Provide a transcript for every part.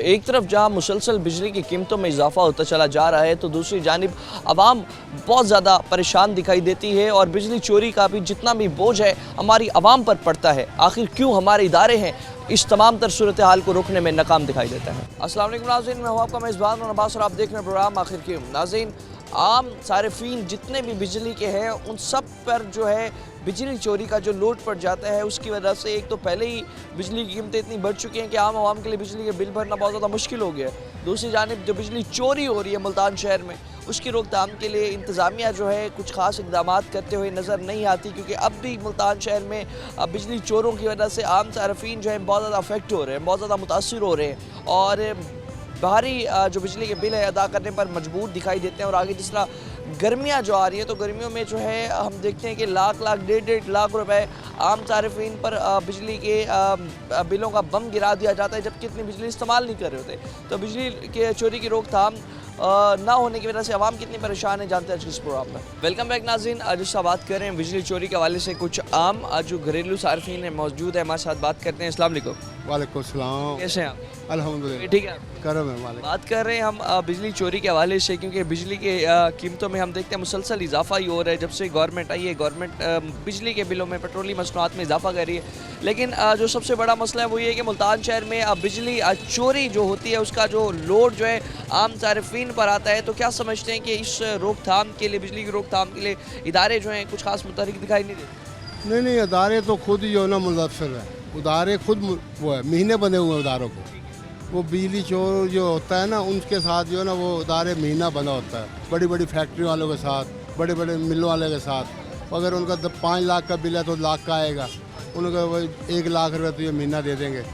एक तरफ जहां मुसलसल बिजली की कीमतों में इजाफा होता चला जा रहा है तो दूसरी जानिब आवाम बहुत ज़्यादा परेशान दिखाई देती है और बिजली चोरी का भी जितना भी बोझ है हमारी आवाम पर पड़ता है। आखिर क्यों हमारे इदारे हैं इस तमाम तर सूरत हाल को रोकने में नाकाम दिखाई देता है। अस्सलाम वालेकुम नाज़रीन, मैं हूं आपका मेज़बान अब्बास और आप देख रहे हैं प्रोग्राम आखिर क्यों। नाज़रीन, आम सारिफीन जितने भी बिजली के हैं उन सब पर जो है बिजली चोरी का जो लोड पड़ जाता है उसकी वजह से एक तो पहले ही बिजली की कीमतें इतनी बढ़ चुकी हैं कि आम आवाम के लिए बिजली के बिल भरना बहुत ज़्यादा मुश्किल हो गया है। दूसरी जानिब जो बिजली चोरी हो रही है मुल्तान शहर में उसकी रोकथाम के लिए इंतज़ामिया जो है कुछ ख़ास इक़दाम करते हुए नज़र नहीं आती, क्योंकि अब भी मुल्तान शहर में बिजली चोरों की वजह से आम सारिफीन जो है बहुत ज़्यादा अफेक्ट हो रहे हैं, बहुत ज़्यादा मुतासिर हो रहे हैं और भारी जो बिजली के बिल है अदा करने पर मजबूर दिखाई देते हैं। और आगे जिस तरह गर्मियाँ जो आ रही हैं तो गर्मियों में जो है हम देखते हैं कि लाख डेढ़ लाख रुपए आम सारिफीन पर बिजली के बिलों का बम गिरा दिया जाता है, जबकि इतनी बिजली इस्तेमाल नहीं कर रहे होते। तो बिजली के चोरी की रोकथाम ना होने की वजह से आवाम कितनी परेशान है जानते हैं आज इस प्रोग्राम में। वेलकम बैक नाज़रीन, आज इसका बात कर रहे हैं बिजली चोरी के हवाले से कुछ आम जो घरेलू सारिफीन है मौजूद है हमारे साथ, बात करते हैं। अस्सलाम वालेकुम। वालेकुम सलाम। कैसे हैं आप? अल्हम्दुलिल्लाह ठीक है। करम है मालिक। बात कर रहे हैं हम बिजली चोरी के हवाले से, क्योंकि बिजली के कीमतों में हम देखते हैं मुसलसल इजाफा ही हो रहा है। जब से गवर्नमेंट आई है गवर्नमेंट बिजली के बिलों में पेट्रोलियम मसनूआत में इजाफा कर रही है, लेकिन जो सबसे बड़ा मसला है वो ये है कि मुल्तान शहर में बिजली चोरी जो होती है उसका जो लोड जो है आम सारिफीन पर आता है। तो क्या समझते हैं कि इस रोकथाम के लिए, बिजली की रोकथाम के लिए इदारे जो हैं कुछ खास मुतहरिक दिखाई नहीं देते? नहीं अदारे तो खुद ही जो है ना मुनफ़िर है, उदारे खुद वो है, महीने बने हुए हैं उदारों को। वो बिजली चोर जो होता है ना उनके साथ जो है ना वो उदारे महीना बना होता है, बड़ी बड़ी फैक्ट्री वालों के साथ, बड़े बड़े मिलों वाले के साथ। अगर उनका 5 लाख का बिल है तो लाख का आएगा, उनका वही 1 लाख रुपये तो ये महीना दे देंगे।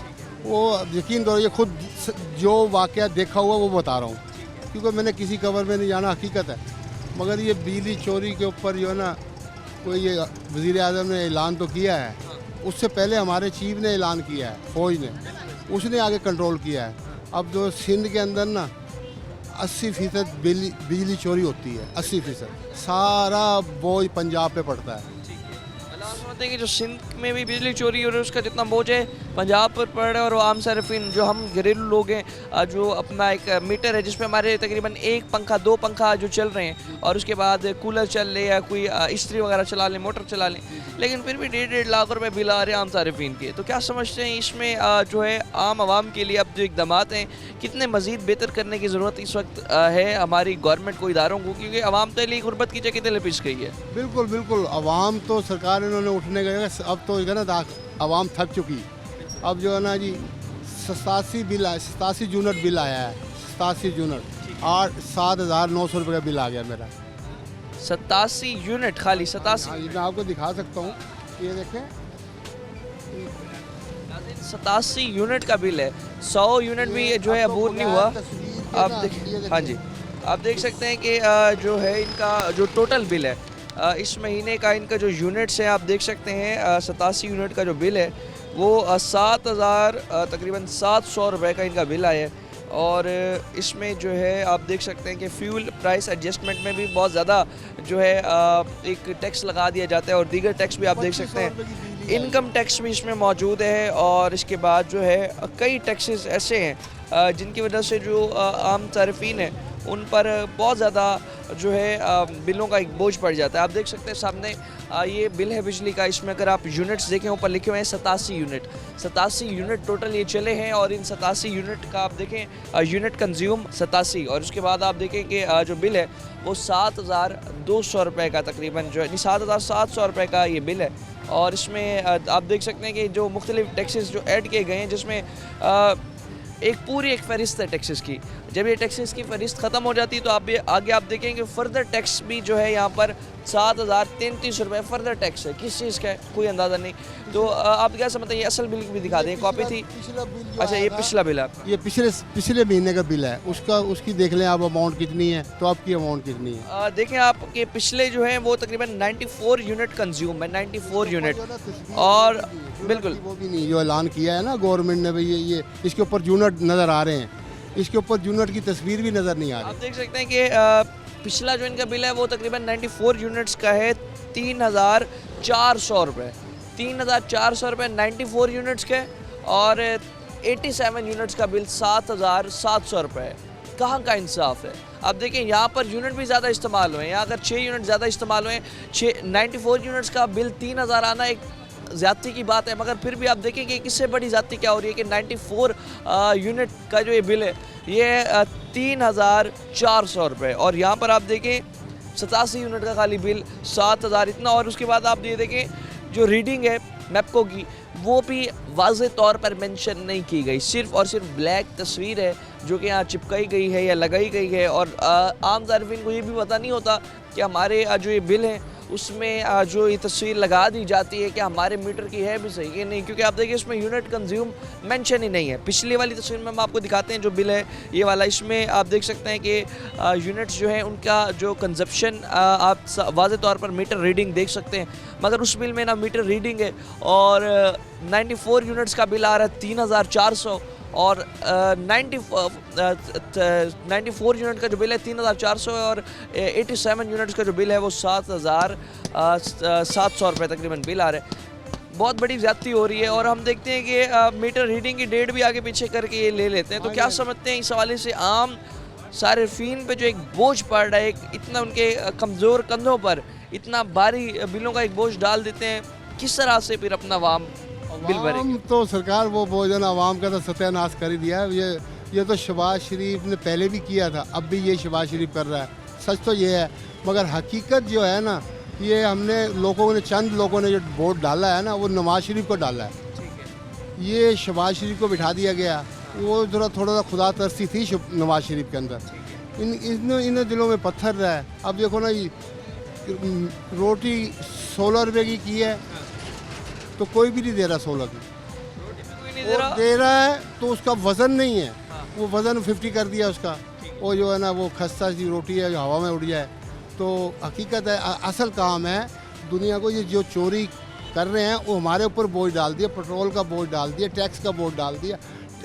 वो यकीन करो ये खुद जो वाक़या देखा हुआ वो बता रहा हूँ, क्योंकि मैंने किसी खबर में नहीं जाना, हकीकत है। मगर ये बिजली चोरी के ऊपर जो है ना कोई ये वज़ीर आज़म ने ऐलान तो किया है, उससे पहले हमारे चीफ ने ऐलान किया है, फ़ौज ने, उसने आगे कंट्रोल किया है। अब जो सिंध के अंदर ना 80% बिजली चोरी होती है, 80% सारा बोझ पंजाब पे पड़ता है। समझते हैं कि जो सिंध में भी बिजली चोरी हो रही है उसका जितना बोझ है पंजाब पर पड़ रहा है। और आम सारिफीन जो हम घरेलू लोग हैं जो अपना एक मीटर है जिसमें हमारे तकरीबन 1 पंखा 2 पंखा जो चल रहे हैं और उसके बाद कूलर चल ले या कोई इस्त्री वगैरह चला लें, मोटर चला लें, लेकिन फिर भी 1.5 लाख रुपए बिल आ रहे हैं आम सारिफीन के। तो क्या समझते हैं इसमें जो है आम आवाम के लिए अब जो इकदाम हैं कितने मज़ीद बेहतर करने की ज़रूरत इस वक्त है हमारी गवर्नमेंट को, इदारों को, क्योंकि आवाम तो लिए गुरबत की जगह तले पिस गई है। बिल्कुल बिल्कुल, आवाम तो सरकार इन्होंने उठने गए, अब तो है ना आवाम थक चुकी। अब जो है ना जी 87 यूनिट बिल आया है, 87 यूनिट 7,900 रुपये का बिल आ गया मेरा। 87 यूनिट खाली 87? हाँ, मैं आपको दिखा सकता हूँ, ये देखें 87 यूनिट का बिल है। 100 यूनिट भी जो है अबूर नहीं हुआ। आप देख, हाँ जी, आप देख सकते हैं कि जो है इनका जो टोटल बिल है इस महीने का, इनका जो यूनिट्स हैं आप देख सकते हैं 87 यूनिट का जो बिल है वो 7,000 तकरीबन 700 रुपये का इनका बिल आया है। और इसमें जो है आप देख सकते हैं कि फ्यूल प्राइस एडजस्टमेंट में भी बहुत ज़्यादा जो है एक टैक्स लगा दिया जाता है और दीगर टैक्स भी आप देख सकते हैं, इनकम टैक्स भी इसमें मौजूद है। और इसके बाद जो है कई टैक्सेस ऐसे हैं जिनकी वजह से जो आम सारिफीन है उन पर बहुत ज़्यादा जो है बिलों का एक बोझ पड़ जाता है। आप देख सकते हैं सामने ये बिल है बिजली का, इसमें अगर आप यूनिट्स देखें ऊपर लिखे हुए हैं 87 यूनिट टोटल ये चले हैं। और इन 87 यूनिट का आप देखें यूनिट कंज्यूम 87, और उसके बाद आप देखें कि जो बिल है वो 7,200 रुपये का तकरीबन जो है 7,700 रुपये का ये बिल है। और इसमें आप देख सकते हैं कि जो मुख्तलिफ टैक्सेस जो ऐड किए गए हैं जिसमें एक पूरी एक फ़हरिस्त है टैक्सेस की। जब ये टैक्सेस की फ़हरिस्त ख़त्म हो जाती है तो आप आगे आप देखेंगे फर्दर टैक्स भी जो है यहाँ पर 7,033 रुपये फर्दर टैक्स है। किस चीज़ का है कोई अंदाज़ा नहीं। तो आप क्या समझते हैं, ये असल बिल भी दिखा दें, कॉपी थी? अच्छा, ये पिछला बिल है आपका? ये पिछले महीने का बिल है, उसकी देख लें आप अमाउंट कितनी है, तो आपकी अमाउंट कितनी है देखें आपके पिछले जो है वो तकरीबन 94 यूनिट कंज्यूम है, 94 यूनिट। और बिल्कुल वो भी नहीं, जो ऐलान किया है ना गवर्नमेंट ने भाई ये इसके ऊपर यूनिट नज़र आ रहे हैं, इसके ऊपर यूनिट की तस्वीर भी नज़र नहीं आ रही। आप देख सकते हैं कि पिछला जो इनका बिल है वो तकरीबन 94 यूनिट्स का है, 3,400 रुपये, 3,400 रुपये 94 यूनिट्स के। और 87 यूनिट्स का बिल 7,700 रुपये है। कहाँ का इंसाफ है? अब देखें यहाँ पर यूनिट भी ज़्यादा इस्तेमाल हुए हैं। यहाँ अगर 6 यूनिट ज़्यादा इस्तेमाल हुए हैं, 94 यूनिट्स का बिल 3,000 आना एक ज़्यादती की बात है। मगर फिर भी आप देखें कि किससे बड़ी ज़्यादती क्या हो रही है कि 94 यूनिट का जो ये बिल है ये 3,400 रुपये, और यहाँ पर आप देखें 87 यूनिट का खाली बिल 7,000 इतना। और उसके बाद आप ये देखें जो रीडिंग है मैपको की वो भी वाज़े तौर पर मेंशन नहीं की गई, सिर्फ़ और सिर्फ ब्लैक तस्वीर है जो कि यहाँ चिपकाई गई है या लगाई गई है। और आम तारफ़ीन को ये भी पता नहीं होता कि हमारे जो ये बिल हैं उसमें जो ये तस्वीर लगा दी जाती है कि हमारे मीटर की है भी सही कि नहीं, क्योंकि आप देखिए इसमें यूनिट कंज्यूम मेंशन ही नहीं है। पिछली वाली तस्वीर में हम आपको दिखाते हैं जो बिल है ये वाला, इसमें आप देख सकते हैं कि यूनिट्स जो है उनका जो कंजप्शन आप वाज़े तौर पर मीटर रीडिंग देख सकते हैं, मगर उस बिल में ना मीटर रीडिंग है। और 94 यूनिट्स का बिल आ रहा है 3,400, और 94 यूनिट का जो बिल है 3,400 है, और 87 यूनिट्स का जो बिल है वो 7,700 रुपये तकरीबन बिल आ रहा है। बहुत बड़ी ज़्यादती हो रही है। और हम देखते हैं कि मीटर रीडिंग की डेट भी आगे पीछे करके ये ले लेते हैं। तो क्या समझते हैं इस हवाले से आम सारिफीन पे जो एक बोझ पड़ रहा है, एक इतना उनके कमज़ोर कंधों पर इतना भारी बिलों का एक बोझ डाल देते हैं, किस तरह से फिर अपना वाम बिल भरेंगे? हम तो सरकार वो भोजन आवाम का तो सत्यानाश कर ही दिया है। ये तो शहबाज शरीफ ने पहले भी किया था, अब भी ये शहबाज शरीफ कर रहा है। सच तो ये है, मगर हकीकत जो है ना, ये हमने चंद लोगों ने जो वोट डाला है ना वो नवाज शरीफ को डाला है। ये शहबाज शरीफ को बिठा दिया गया, वो थोड़ा सा खुदा तरसी थी नवाज शरीफ के अंदर। इन दिलों में पत्थर रहा है। अब देखो ना, रोटी 16 रुपये की है तो कोई भी नहीं दे रहा 16 की, और दे रहा है तो उसका वज़न नहीं है। वो वज़न 50 कर दिया उसका, वो जो है ना वो खस्ता सी रोटी है जो हवा में उड़ जाए। तो हकीकत है, असल काम है दुनिया को, ये जो चोरी कर रहे हैं वो हमारे ऊपर बोझ डाल दिया, पेट्रोल का बोझ डाल दिया, टैक्स का बोझ डाल दिया।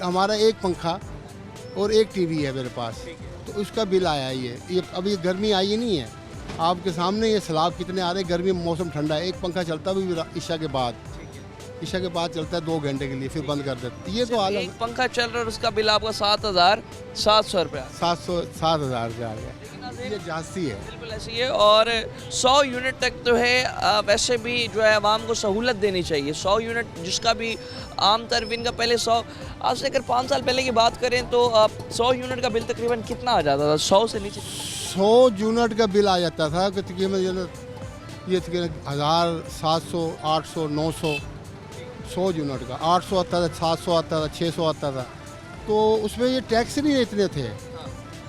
हमारा एक पंखा और एक टीवी है मेरे पास, तो उसका बिल आया ये अभी गर्मी आई नहीं है, आपके सामने ये सैलाब कितने आ रहे हैं। गर्मी में मौसम ठंडा है, एक पंखा चलता भी इशा के बाद चलता है 2 घंटे के लिए, फिर बंद कर देते। ये तो एक पंखा चल रहा है और उसका बिल आपका 7,700 रुपया 7,000 रुपये आ गया। ये जास्ती है, बिल्कुल ऐसी है। और 100 यूनिट तक तो है, वैसे भी जो है आवाम को सहूलत देनी चाहिए। 100 यूनिट जिसका भी आम तरफीन का पहले 100, आज से अगर 5 साल पहले की बात करें तो 100 यूनिट का बिल तकरीबन कितना आ जाता था? 100 से नीचे 100 यूनिट का बिल आ जाता था कि तकरीबन ये 1,700, 800, 900, 100 यूनिट का 800 आता था, 700 आता था, 600 आता था। तो उसमें ये टैक्स नहीं इतने थे,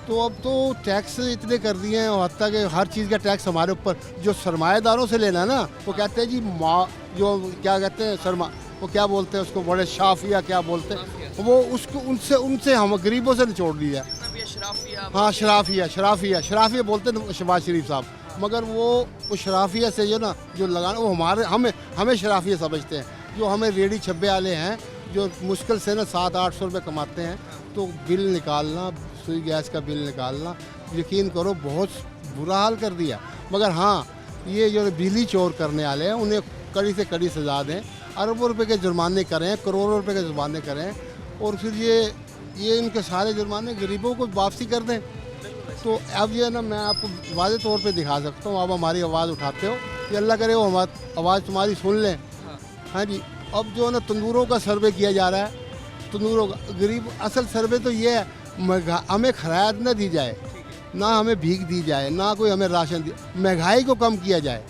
तो अब तो टैक्स इतने कर दिए हैं, और हत्ता कि हर चीज़ का टैक्स हमारे ऊपर। जो सरमाएदारों से लेना ना, वो कहते हैं जी जो क्या कहते हैं वो क्या बोलते हैं उसको, बड़े शाफिया क्या बोलते हैं वो, उसको उनसे हम गरीबों से निचोड़ दिया। हाँ, शराफिया बोलते हैं शहबाज शरीफ साहब, मगर वो शराफिया से जो ना जो लगाना, वो हमें शराफिया समझते हैं। जो हमें रेडी छब्बे वाले हैं जो मुश्किल से ना 700-800 रुपये कमाते हैं, तो बिल निकालना, सुई गैस का बिल निकालना, यकीन करो बहुत बुरा हाल कर दिया। मगर हाँ, ये जो बिजली चोर करने वाले हैं उन्हें कड़ी से कड़ी सजा दें, अरबों रुपए के जुर्माने करें, करोड़ों रुपए के जुर्माने करें, और फिर ये इनके सारे जुर्माने गरीबों को वापसी कर दें। तो अब ये ना मैं आपको वाज़े तौर पे दिखा सकता हूँ, आप हमारी आवाज़ उठाते हो, ये अल्लाह करे वो आवाज़ तुम्हारी सुन लें। हाँ जी, अब जो है ना तंदूरों का सर्वे किया जा रहा है, तंदूरों का गरीब, असल सर्वे तो ये है हमें खरायत न दी जाए, ना हमें भीख दी जाए, ना कोई हमें राशन दी, महंगाई को कम किया जाए।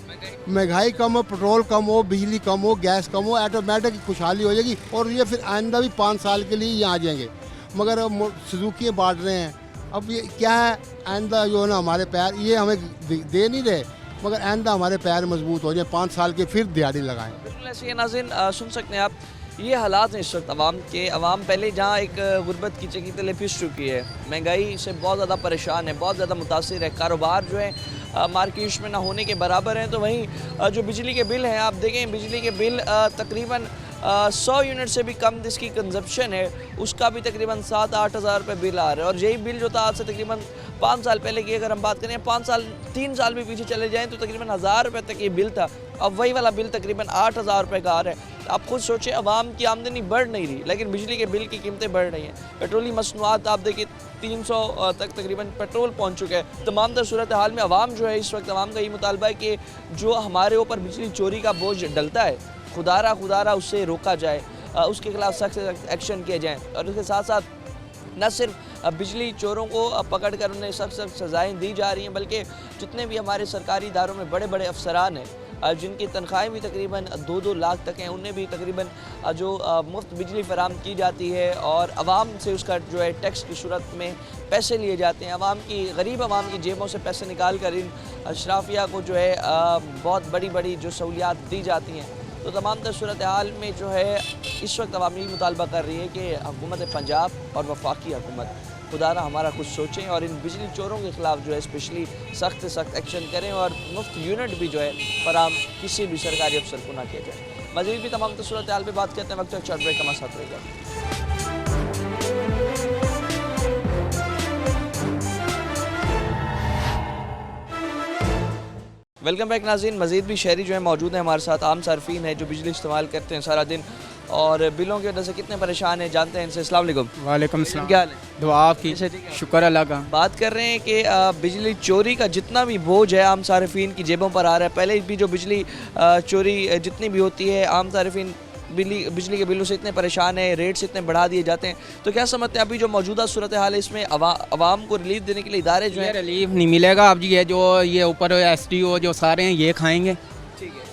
महंगाई कम हो, पेट्रोल कम हो, बिजली कम हो, गैस कम हो, ऑटोमेटिक खुशहाली हो जाएगी। और ये फिर आइंदा भी 5 साल के लिए यहाँ आ जाएंगे। मगर अब सुजुकी बांट रहे हैं, अब ये क्या है, आइंदा जो है ना हमारे पैर ये हमें दे नहीं रहे, मगर आइंदा हमारे पैर मजबूत हो जाए, 5 साल के फिर दिहाड़ी लगाएं। बिल्कुल ऐसे ही नाज़रीन, सुन सकते हैं आप, ये हालात हैं इस वक्त आवाम के। आवाम पहले जहाँ एक गुर्बत की चकी तले पिस चुकी है, महंगाई से बहुत ज़्यादा परेशान है, बहुत ज़्यादा मुतासिर है, कारोबार जो है मार्केट में ना होने के बराबर हैं। तो वहीं जो बिजली के बिल हैं, आप देखें बिजली के बिल तकरीबन 100 यूनिट से भी कम जिसकी कंजप्शन है उसका भी तकरीबन 7-8 हज़ार रुपये बिल आ रहा है। और यही बिल जो था आज से तकरीबन 5 साल पहले की अगर हम बात करें, 3 साल भी पीछे चले जाएँ तो तकरीबन 1,000 रुपये तक ये बिल था। अब वही वाला बिल तकरीबन 8,000 रुपये का आ रहा है। आप खुद सोचें, अवाम की आमदनी बढ़ नहीं रही लेकिन बिजली के बिल की कीमतें बढ़ रही हैं। पेट्रोलियम मसनूआत आप देखिए 300 तक तकरीबन पेट्रोल पहुंच चुका है। तमाम तर सूरत हाल में अवाम जो है, इस वक्त अवाम का ये मुतालबा है कि जो हमारे ऊपर बिजली चोरी का बोझ डलता है, खुदारा उससे रोका जाए, उसके खिलाफ सख्त से सख्त एक्शन किए जाएँ। और उसके साथ साथ न सिर्फ बिजली चोरों को पकड़ कर उन्हें सख्त सख्त सज़ाएँ दी जा रही हैं, बल्कि जितने भी हमारे सरकारी इदारों में बड़े बड़े अफसरान हैं जिनकी तनख्वाहें भी तकरीबन 2-2 लाख तक हैं, उन्हें भी तकरीबन जो मुफ्त बिजली फराम की जाती है और आवाम से उसका जो है टैक्स की सूरत में पैसे लिए जाते हैं। गरीब आवाम की जेबों से पैसे निकाल कर इन अशराफिया को जो है बहुत बड़ी बड़ी जो सहूलियात दी जाती हैं। तो तमाम तर सूरत हाल में जो है इस वक्त अवामी मुतालबा कर रही है कि हुकूमत पंजाब और वफाकी हुकूमत खुदारा हमारा कुछ सोचें और इन बिजली चोरों के ख़िलाफ़ जो है स्पेशली सख्त से सख्त एक्शन करें और मुफ्त यूनिट भी जो है फराम किसी भी सरकारी अफसर को ना किया जाए। मज़ीद भी तमाम तर सूरत हाल पर बात करते हैं, वक्त एक शॉर्ट ब्रेक का साथ रहेगा। वेलकम बैक नाज़रीन। मज़ीद भी शहरी जो है मौजूद हैं हमारे साथ, आम सार्फिन है जो बिजली इस्तेमाल करते हैं सारा दिन और बिलों की वजह से कितने परेशान हैं, जानते हैं इनसे। अस्सलाम वालेकुम। वालेकुम सलाम। क्या हाल है? दुआ आपकी, शुक्र अल्लाह का। बात कर रहे हैं कि बिजली चोरी का जितना भी बोझ है आम सार्फिन की जेबों पर आ रहा है। पहले भी जो बिजली चोरी जितनी भी होती है, आम सार्फिन बिजली के बिलों से इतने परेशान है, रेट्स इतने बढ़ा दिए जाते हैं, तो क्या समझते हैं अभी जो मौजूदा सूरत हाल है इसमें आवाम को रिलीफ देने के लिए इदारे जो है? रिलीफ नहीं मिलेगा। अब ये ऊपर SDO जो सारे हैं ये खाएंगे,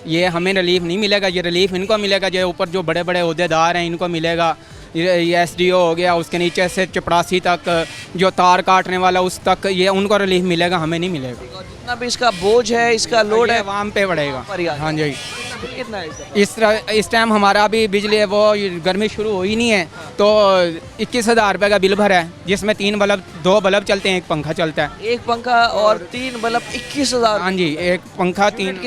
ये हमें रिलीफ नहीं मिलेगा। ये रिलीफ इनको मिलेगा, जो ऊपर जो बड़े बड़े ओहदेदार हैं इनको मिलेगा। ये SDO हो गया, उसके नीचे से चपरासी तक जो तार काटने वाला उस तक, ये उनको रिलीफ मिलेगा, हमें नहीं मिलेगा। जितना भी इसका बोझ है, इसका लोड है, आवाम पे बढ़ेगा। हाँ जी। कितना है इस टाइम हमारा अभी बिजली है वो गर्मी शुरू हुई नहीं है, तो 21,000 रुपये का बिल भरा है, जिसमें 2 बल्ब चलते हैं, एक पंखा चलता है। एक पंखा और 3 बल्ब 21,000। हाँ जी, एक पंखा 3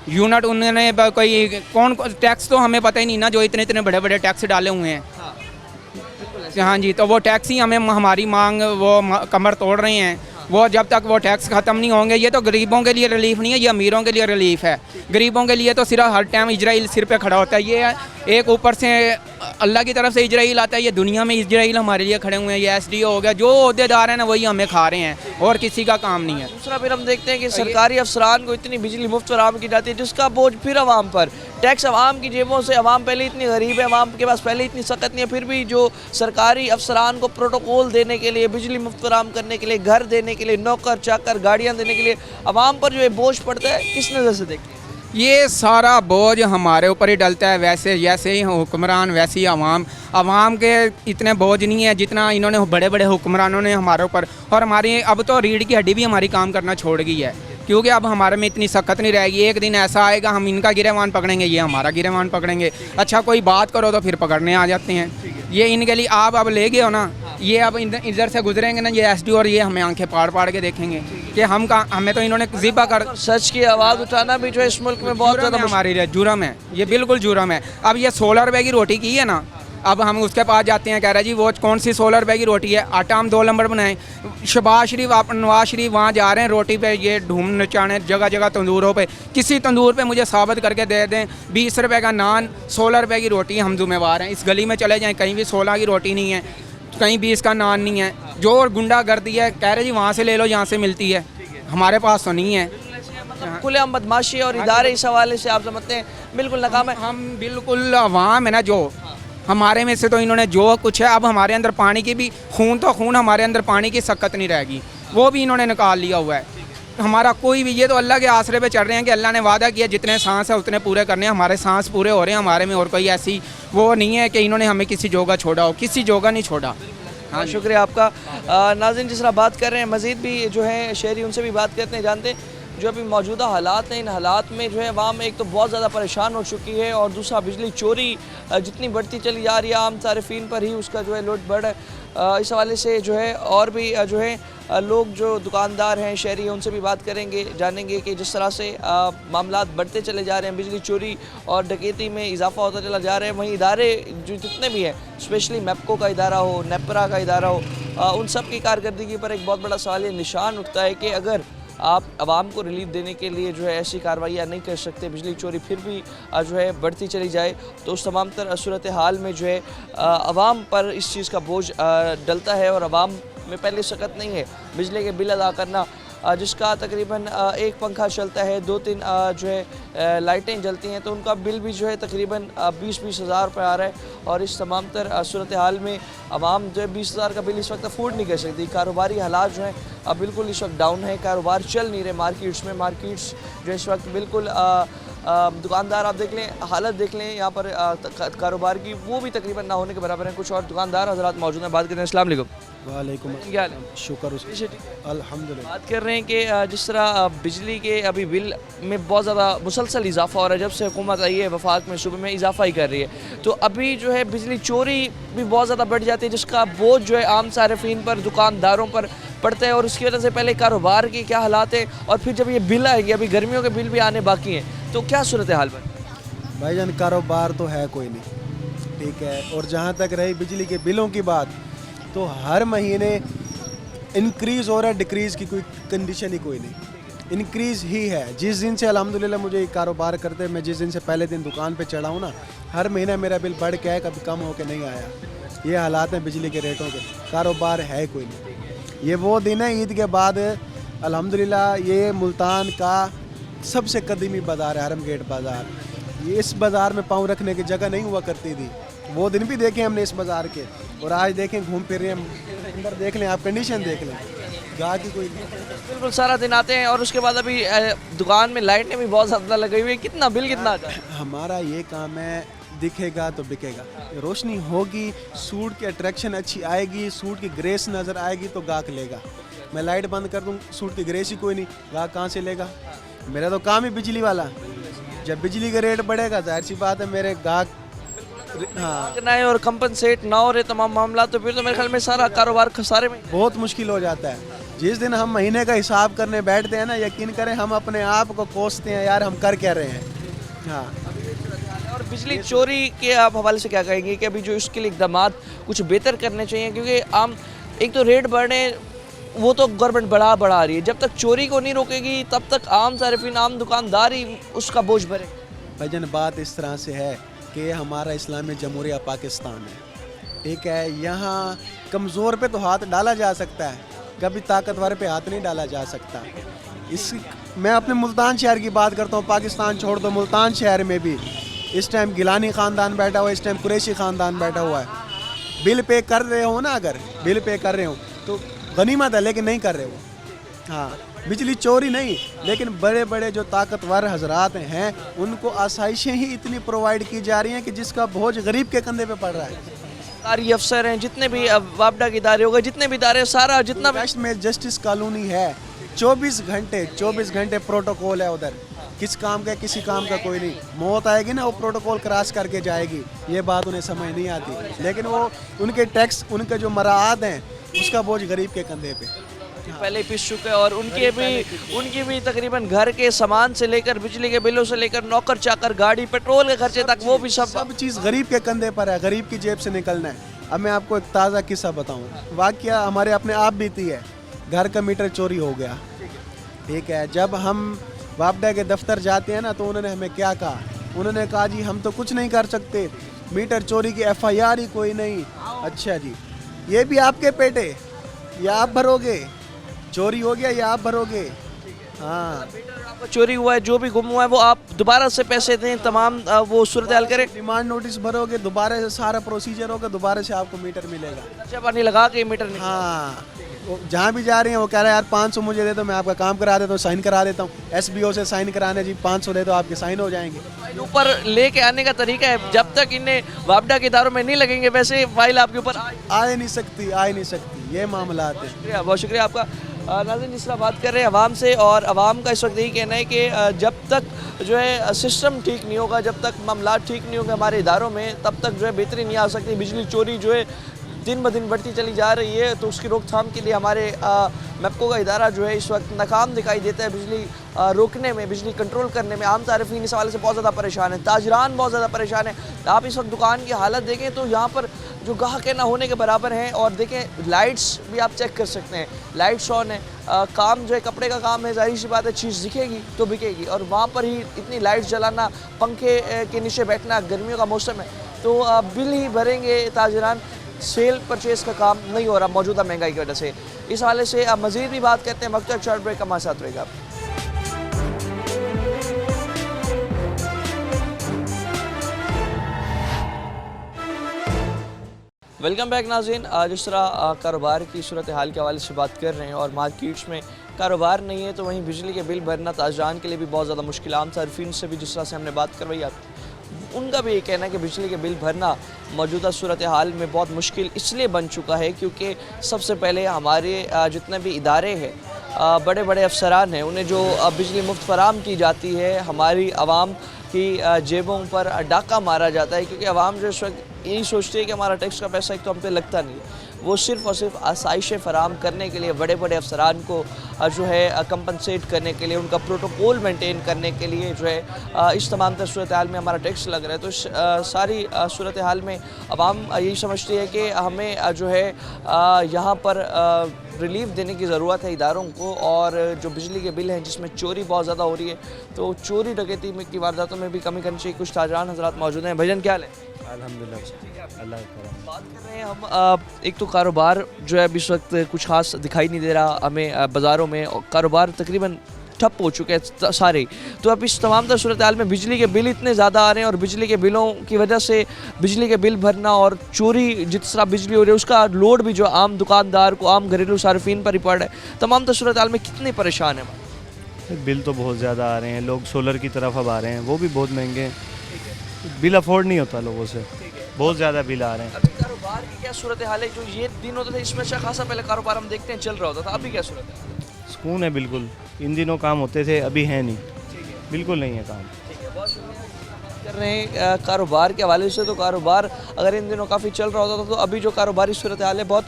यूनिट। उन्होंने कोई कौन टैक्स तो हमें पता ही नहीं ना, जो इतने इतने बड़े बड़े टैक्स डाले हुए हैं। हाँ जी, तो वो टैक्स ही हमें हमारी मांग वो कमर तोड़ रहे हैं। वो जब तक वो टैक्स ख़त्म नहीं होंगे, ये तो गरीबों के लिए रिलीफ नहीं है, ये अमीरों के लिए रिलीफ है। गरीबों के लिए तो सिर्फ हर टाइम इजराइल सिर पे खड़ा होता है। ये एक ऊपर से अल्लाह की तरफ से इजराइल आता है, ये दुनिया में इजराइल हमारे लिए खड़े हुए हैं। ये SDO हो गया, जो ओहदेदार हैं ना वही हमें खा रहे हैं और किसी का काम नहीं है। दूसरा फिर हम देखते हैं कि सरकारी अफसरान को इतनी बिजली मुफ्त फराहम की जाती है जिसका बोझ फिर आवाम पर, टैक्स आवाम की जेबों से। आवाम पहले इतनी गरीब है, आवाम के पास पहले इतनी सख्त नहीं है, फिर भी जो सरकारी अफसरान को प्रोटोकॉल देने के लिए, बिजली मुफ्त फराहम करने के लिए, घर देने के लिए, नौकर चाकर गाड़ियाँ देने के लिए आवाम पर जो है बोझ पड़ता है, किस नज़र से देखते हैं? ये सारा बोझ हमारे ऊपर ही डलता है। वैसे जैसे ही हुक्मरान वैसे ही आवाम के इतने बोझ नहीं है जितना इन्होंने बड़े बड़े हुक्मरानों ने हमारे ऊपर। और हमारी अब तो रीढ़ की हड्डी भी हमारी काम करना छोड़ गई है, क्योंकि अब हमारे में इतनी सख्त नहीं रहेगी। एक दिन ऐसा आएगा हम इनका गिरेवान पकड़ेंगे, ये हमारा गिरेवान पकड़ेंगे। अच्छा कोई बात करो तो फिर पकड़ने आ जाते हैं। ये इनके लिए आप अब ले गए हो ना, ये अब इधर से गुजरेंगे ना, ये SDO और ये हमें आंखें पाड़ के देखेंगे कि हमें तो इन्होंने ज़िबा कर। सच की आवाज़ उठाना भी जो है इस मुल्क में बहुत ज़्यादा हमारी जुर्म है, ये बिल्कुल जुर्म है। अब ये 16 रुपये की रोटी की है ना, अब हम उसके पास जाते हैं, कह रहा है जी वो कौन सी 16 रुपये की रोटी है, आटा हम 2 नंबर बनाएं। शहबाज शरीफ नवाज शरीफ वहाँ जा रहे हैं रोटी पे ये ढूम नचाने, जगह जगह तंदूरों पे। किसी तंदूर पे मुझे साबित करके दे दें 20 रुपये का नान, 16 रुपये की रोटी, हम जिम्मेवार हैं। इस गली में चले जाएँ, कहीं भी 16 की रोटी नहीं है, कहीं 20 का नान नहीं है। जो गुंडागर्दी है, कह रहे जी वहाँ से ले लो, यहाँ से मिलती है, हमारे पास तो नहीं है। खुलेआम बदमाशी और इदारे इस हवाले से आप समझते हैं बिल्कुल नाकाम है। हम बिल्कुल अवाम है ना, जो हमारे में से तो इन्होंने जो कुछ है, अब हमारे अंदर पानी की भी खून हमारे अंदर पानी की सक्कत नहीं रहेगी, वो भी इन्होंने निकाल लिया हुआ है। हमारा कोई भी, ये तो अल्लाह के आसरे पे चल रहे हैं कि अल्लाह ने वादा किया जितने सांस है उतने पूरे करने हैं। हमारे सांस पूरे हो रहे हैं हमारे में, और कोई ऐसी वो नहीं है कि इन्होंने हमें किसी जोगा छोड़ा हो, किसी जोगा नहीं छोड़ा। हाँ, शुक्रिया आपका। नाज़रीन, जिस तरह बात कर रहे हैं, मज़ीद भी जो है शहरी उनसे भी बात करते हैं, जानते हैं जो अभी मौजूदा हालात हैं। इन हालात में जो है अवाम एक तो बहुत ज़्यादा परेशान हो चुकी है और दूसरा बिजली चोरी जितनी बढ़ती चली जा रही है, आम सार्फिन पर ही उसका जो है लोड बढ़ है। इस हवाले से जो है और भी जो है लोग जो दुकानदार हैं, शहरी, उनसे भी बात करेंगे, जानेंगे कि जिस तरह से मामलात बढ़ते चले जा रहे हैं, बिजली चोरी और डकैती में इजाफा होता चला जा रहा है। वहीं इदारे जो जितने भी हैं, स्पेशली मैप्को का इदारा हो, नेपरा का इदारा हो, उन सब की कारकर्दगी पर एक बहुत बड़ा सवाल निशान उठता है कि अगर आप आवाम को रिलीफ देने के लिए जो है ऐसी कार्रवाइयाँ नहीं कर सकते, बिजली चोरी फिर भी जो है बढ़ती चली जाए तो उस तमाम तर सूरत हाल में जो है आवाम पर इस चीज़ का बोझ डलता है और आवाम में पहले सकत नहीं है बिजली के बिल अदा करना, जिसका तकरीबन एक पंखा चलता है, 2-3 जो है लाइटें जलती हैं, तो उनका बिल भी जो है तकरीबन 20-20 हज़ार रुपये आ रहा है। और इस तमाम तर सूरत हाल में आवाम जो है 20 हज़ार का बिल इस वक्त अफोर्ड नहीं कर सकती। कारोबारी हालात जो हैं अब बिल्कुल इस वक्त डाउन है, कारोबार चल नहीं रहे मार्केट्स में। मार्केट्स जो इस वक्त बिल्कुल दुकानदार आप देख लें, हालत देख लें यहाँ पर कारोबार की, वो भी तकरीबन ना होने के बराबर हैं। कुछ और दुकानदार हज़रात मौजूद हैं, बात करते हैं। अस्सलाम वालेकुम। वालेकुम क्या हाल है? शुक्र उसका अल्हम्दुलिल्लाह। बात कर रहे हैं कि जिस तरह बिजली के अभी बिल में बहुत ज़्यादा मुसलसल इजाफा हो रहा है, जब से हुकूमत आई है वफाक में सूबे में इजाफा ही कर रही है, तो अभी जो है बिजली चोरी भी बहुत ज़्यादा बढ़ जाती है, जिसका बोझ जो है आम सारिफीन पर, दुकानदारों पर पड़ता है। और उसकी वजह से पहले कारोबार की क्या हालात है और फिर जब ये बिल आएंगे, अभी गर्मियों के बिल भी आने बाकी हैं, तो क्या सूरत हाल बन? भाईजान कारोबार तो है कोई नहीं, ठीक है। और जहाँ तक रही बिजली के बिलों की बात, तो हर महीने इंक्रीज़ हो रहा है, डिक्रीज़ की कोई कंडीशन ही कोई नहीं, इंक्रीज़ ही है। जिस दिन से अल्हम्दुलिल्लाह मुझे ये कारोबार करते, मैं जिस दिन से पहले दिन दुकान पे चढ़ा हूँ ना, हर महीना मेरा बिल बढ़ के है, कभी कम हो के नहीं आया। ये हालात हैं बिजली के रेटों के, कारोबार है कोई नहीं। ये वो दिन है ईद के बाद अल्हम्दुलिल्लाह, ये मुल्तान का सबसे कदीमी बाज़ार है, हरम गेट बाज़ार। ये इस बाज़ार में पाँव रखने की जगह नहीं हुआ करती थी, वो दिन भी देखे हमने इस बाज़ार के, और आज देखें घूम फिर रहे हैं अंदर, देख लें आप, कंडीशन देख लें, गाह की कोई बिल्कुल सारा दिन आते हैं। और उसके बाद अभी दुकान में लाइटें भी बहुत ज़्यादा लगी हुई है, कितना बिल कितना आता है? हमारा ये काम है, दिखेगा तो बिकेगा, रोशनी होगी, सूट की अट्रैक्शन अच्छी आएगी, सूट की ग्रेस नज़र आएगी तो गाहक लेगा। मैं लाइट बंद कर दूँ, सूट की ग्रेस ही कोई नहीं, गाहक कहाँ से लेगा? मेरा तो काम ही बिजली वाला, जब बिजली का रेट बढ़ेगा जाहिर सी बात है मेरे गाहक, हाँ, करना है और कंपनसेट ना हो रहे तमाम मामला, तो फिर तो मेरे ख्याल में सारा कारोबार खसारे में। बहुत मुश्किल हो जाता है। जिस दिन हम महीने का हिसाब करने बैठते हैं ना, यकीन करें हम अपने आप को कोसते हैं, यार हम कर क्या रहे हैं। हाँ, और बिजली चोरी के आप हवाले से क्या कहेंगे कि अभी जो इसके लिए इकदाम कुछ बेहतर करने चाहिए? क्योंकि आम एक तो रेट बढ़ने, वो तो गवर्नमेंट बढ़ा रही है, जब तक चोरी को नहीं रोकेगी तब तक आम सारिफिन, आम दुकानदार ही उसका बोझ भरे। भाईजान बात इस तरह से है कि हमारा इस्लामी जमहूरिया पाकिस्तान है, ठीक है। यहाँ कमज़ोर पे तो हाथ डाला जा सकता है, कभी ताकतवर पे हाथ नहीं डाला जा सकता। इस मैं अपने मुल्तान शहर की बात करता हूँ, पाकिस्तान छोड़ दो, मुल्तान शहर में भी इस टाइम गिलानी ख़ानदान बैठा हुआ है, इस टाइम कुरैशी ख़ानदान बैठा हुआ है। बिल पे कर रहे हो ना, अगर बिल पे कर रहे हो तो गनीमत है, लेकिन नहीं कर रहे हो। हाँ, बिजली चोरी नहीं, लेकिन बड़े बड़े जो ताकतवर हजरात हैं उनको आसाइशें ही इतनी प्रोवाइड की जा रही हैं कि जिसका बोझ गरीब के कंधे पे पड़ रहा है। सरकारी अफसर हैं, जितने भी वापडा के इदारे हो गए, जितने भी इदारे, सारा जितना भी वेस्ट में जस्टिस कॉलोनी है, 24 घंटे प्रोटोकॉल है उधर, किस काम का किसी काम का कोई नहीं। मौत आएगी ना, वो प्रोटोकॉल क्रॉस करके जाएगी, ये बात उन्हें समझ नहीं आती, लेकिन वो उनके टैक्स, उनके जो मराआत हैं, उसका बोझ गरीब के कंधे पे पहले पिस चुके हैं। और उनकी भी तकरीबन घर के सामान से लेकर, बिजली के बिलों से लेकर, नौकर चाकर, गाड़ी, पेट्रोल के खर्चे तक, वो भी सब चीज़ गरीब के कंधे पर है, गरीब की जेब से निकलना है। अब मैं आपको एक ताज़ा किस्सा बताऊँ, वाकया हमारे अपने आप बीती है। घर का मीटर चोरी हो गया, ठीक है। जब हम वापडा के दफ्तर जाते हैं ना, तो उन्होंने हमें क्या कहा? उन्होंने कहा जी हम तो कुछ नहीं कर सकते, मीटर चोरी की FIR ही कोई नहीं। अच्छा जी, ये भी आपके पेटे, या आप भरोगे? चोरी हो गया या आप भरोगे? हाँ, आपका चोरी हुआ है, जो भी गुम हुआ है, वो आप दोबारा से पैसे दें, तमाम वो सूरत हाल करें, डिमांड नोटिस भरोगे, दोबारा से सारा प्रोसीजर होगा, दोबारा से आपको मीटर मिलेगा। खर्चा पानी लगा के मीटर नहीं। हाँ, वो जहाँ भी जा रहे हैं वो कह रहे हैं यार 500 मुझे दे दो, मैं आपका काम करा देता हूँ, साइन करा देता हूँ। SBO से साइन कराने जी 500 दे दो, आपके साइन हो जाएंगे। फाइल ऊपर लेके आने का तरीका है, जब तक इन्हें वापडा के इदारों में नहीं लगेंगे वैसे फाइल आपके ऊपर आ ही नहीं सकती, ये मामला आते हैं। शुक्रिया, बहुत शुक्रिया आपका। नाज़रीन, जिस तरह बात कर रहे हैं आवाम से, और आवाम का इस वक्त यही कहना है कि जब तक जो है सिस्टम ठीक नहीं होगा, जब तक मामला ठीक नहीं होंगे हमारे इदारों में, तब तक जो है बेहतरी नहीं आ सकती। बिजली चोरी जो है दिन ब दिन बढ़ती चली जा रही है, तो उसकी रोकथाम के लिए हमारे मैप्को का इदारा जो है इस वक्त नाकाम दिखाई देता है बिजली रोकने में, बिजली कंट्रोल करने में। आम तारिफीन इस हवाले से बहुत ज़्यादा परेशान है, ताजरान बहुत ज़्यादा परेशान है। आप इस वक्त दुकान की हालत देखें तो यहाँ पर जो गाह के ना होने के बराबर हैं। और देखें लाइट्स भी आप चेक कर सकते हैं, लाइट्स ऑन है। काम जो है कपड़े का काम है, जाहिर सी बात है चीज़ दिखेगी तो बिकेगी, और वहाँ पर ही इतनी लाइट्स जलाना, पंखे के नीचे बैठना, गर्मियों का मौसम है तो बिल ही भरेंगे ताजरान। सेल परचेज़ का काम नहीं हो रहा मौजूदा महंगाई की वजह से। इस हवाले से अब मज़ीद भी बात करते हैं, वक्त एक शॉर्ट ब्रेक हमारे साथ रहेगा। वेलकम बैक नाज़रीन। जिस तरह कारोबार की सूरत हाल के हवाले से बात कर रहे हैं और मार्केट्स में कारोबार नहीं है तो वहीं बिजली के बिल भरना ताजरान के लिए भी बहुत ज़्यादा मुश्किल। आम सार्फिन से भी जिस तरह से हमने बात करवाई उनका भी ये कहना है कि बिजली के बिल भरना मौजूदा सूरत हाल में बहुत मुश्किल इसलिए बन चुका है क्योंकि सबसे पहले हमारे जितने भी इदारे हैं, बड़े बड़े अफसरान हैं, उन्हें जो बिजली मुफ्त फराम की जाती है, हमारी आवाम की जेबों पर डाका मारा जाता है क्योंकि आवाम जो इस वक्त यही सोचती है कि हमारा टैक्स का पैसा एक तो हम पे लगता नहीं है। वो सिर्फ़ और सिर्फ आसाइशें फ़राम करने के लिए, बड़े बड़े अफसरान को जो है कंपनसेट करने के लिए, उनका प्रोटोकॉल मेंटेन करने के लिए जो है इस तमाम तर सूरत हाल में हमारा टैक्स लग रहा है। तो इस सारी सूरत हाल में आवाम यही समझती है कि हमें जो है यहाँ पर रिलीफ देने की ज़रूरत है इदारों को। और जो बिजली के बिल हैं जिसमें चोरी बहुत ज़्यादा हो रही है तो चोरी डकैती की वारदातों में भी कमी करनी चाहिए। कुछ ताजरान हज़रात मौजूद हैं। भजन क्या हाल है? अल्हम्दुलिल्लाह, अल्लाह का करम। बात कर रहे हैं हम एक तो कारोबार जो है अभी इस वक्त कुछ खास दिखाई नहीं दे रहा हमें बाज़ारों में, और कारोबार तकरीबन ठप हो चुके हैं सारे। तो अब इस तमाम तर सूरत हाल में बिजली के बिल इतने ज़्यादा आ रहे हैं और बिजली के बिलों की वजह से बिजली के बिल भरना और चोरी जिस तरह बिजली हो रही है उसका लोड भी जो आम दुकानदार को, आम घरेलू सार्फिन पर ही पड़ रहा है। तमाम तर सूरत हाल में कितने परेशान हैं? बिल तो बहुत ज़्यादा आ रहे हैं, लोग सोलर की तरफ अब आ रहे हैं, वो भी बहुत महंगे हैं, बिल अफोर्ड नहीं होता लोगों से, बहुत ज़्यादा बिल आ रहे हैं। अभी कारोबार की क्या सूरत हाल है? जो ये दिन होता था इसमें अच्छा खासा पहले कारोबार हम देखते हैं चल रहा होता था, अभी क्या सूरत है? सुकून है बिल्कुल, इन दिनों काम होते थे, अभी है नहीं, बिल्कुल नहीं है काम। बहुत शुक्रिया कर रहे हैं कारोबार के हवाले से। तो कारोबार अगर इन दिनों काफ़ी चल रहा होता था तो अभी जो कारोबारी सूरत हाल है बहुत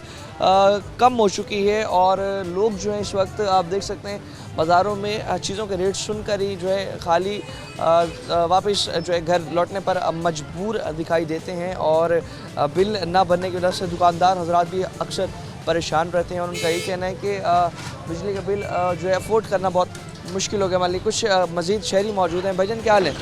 कम हो चुकी है। और लोग जो हैं इस वक्त आप देख सकते हैं बाज़ारों में चीज़ों के रेट सुनकर ही जो है खाली वापस जो है घर लौटने पर मजबूर दिखाई देते हैं। और बिल ना भरने की वजह से दुकानदार हजरात भी अक्सर परेशान रहते हैं और उनका यही कहना है कि बिजली का बिल जो है अफोर्ड करना बहुत मुश्किल हो गया। मान ली कुछ मज़ीद शहरी मौजूद हैं। भजन क्या हाल है?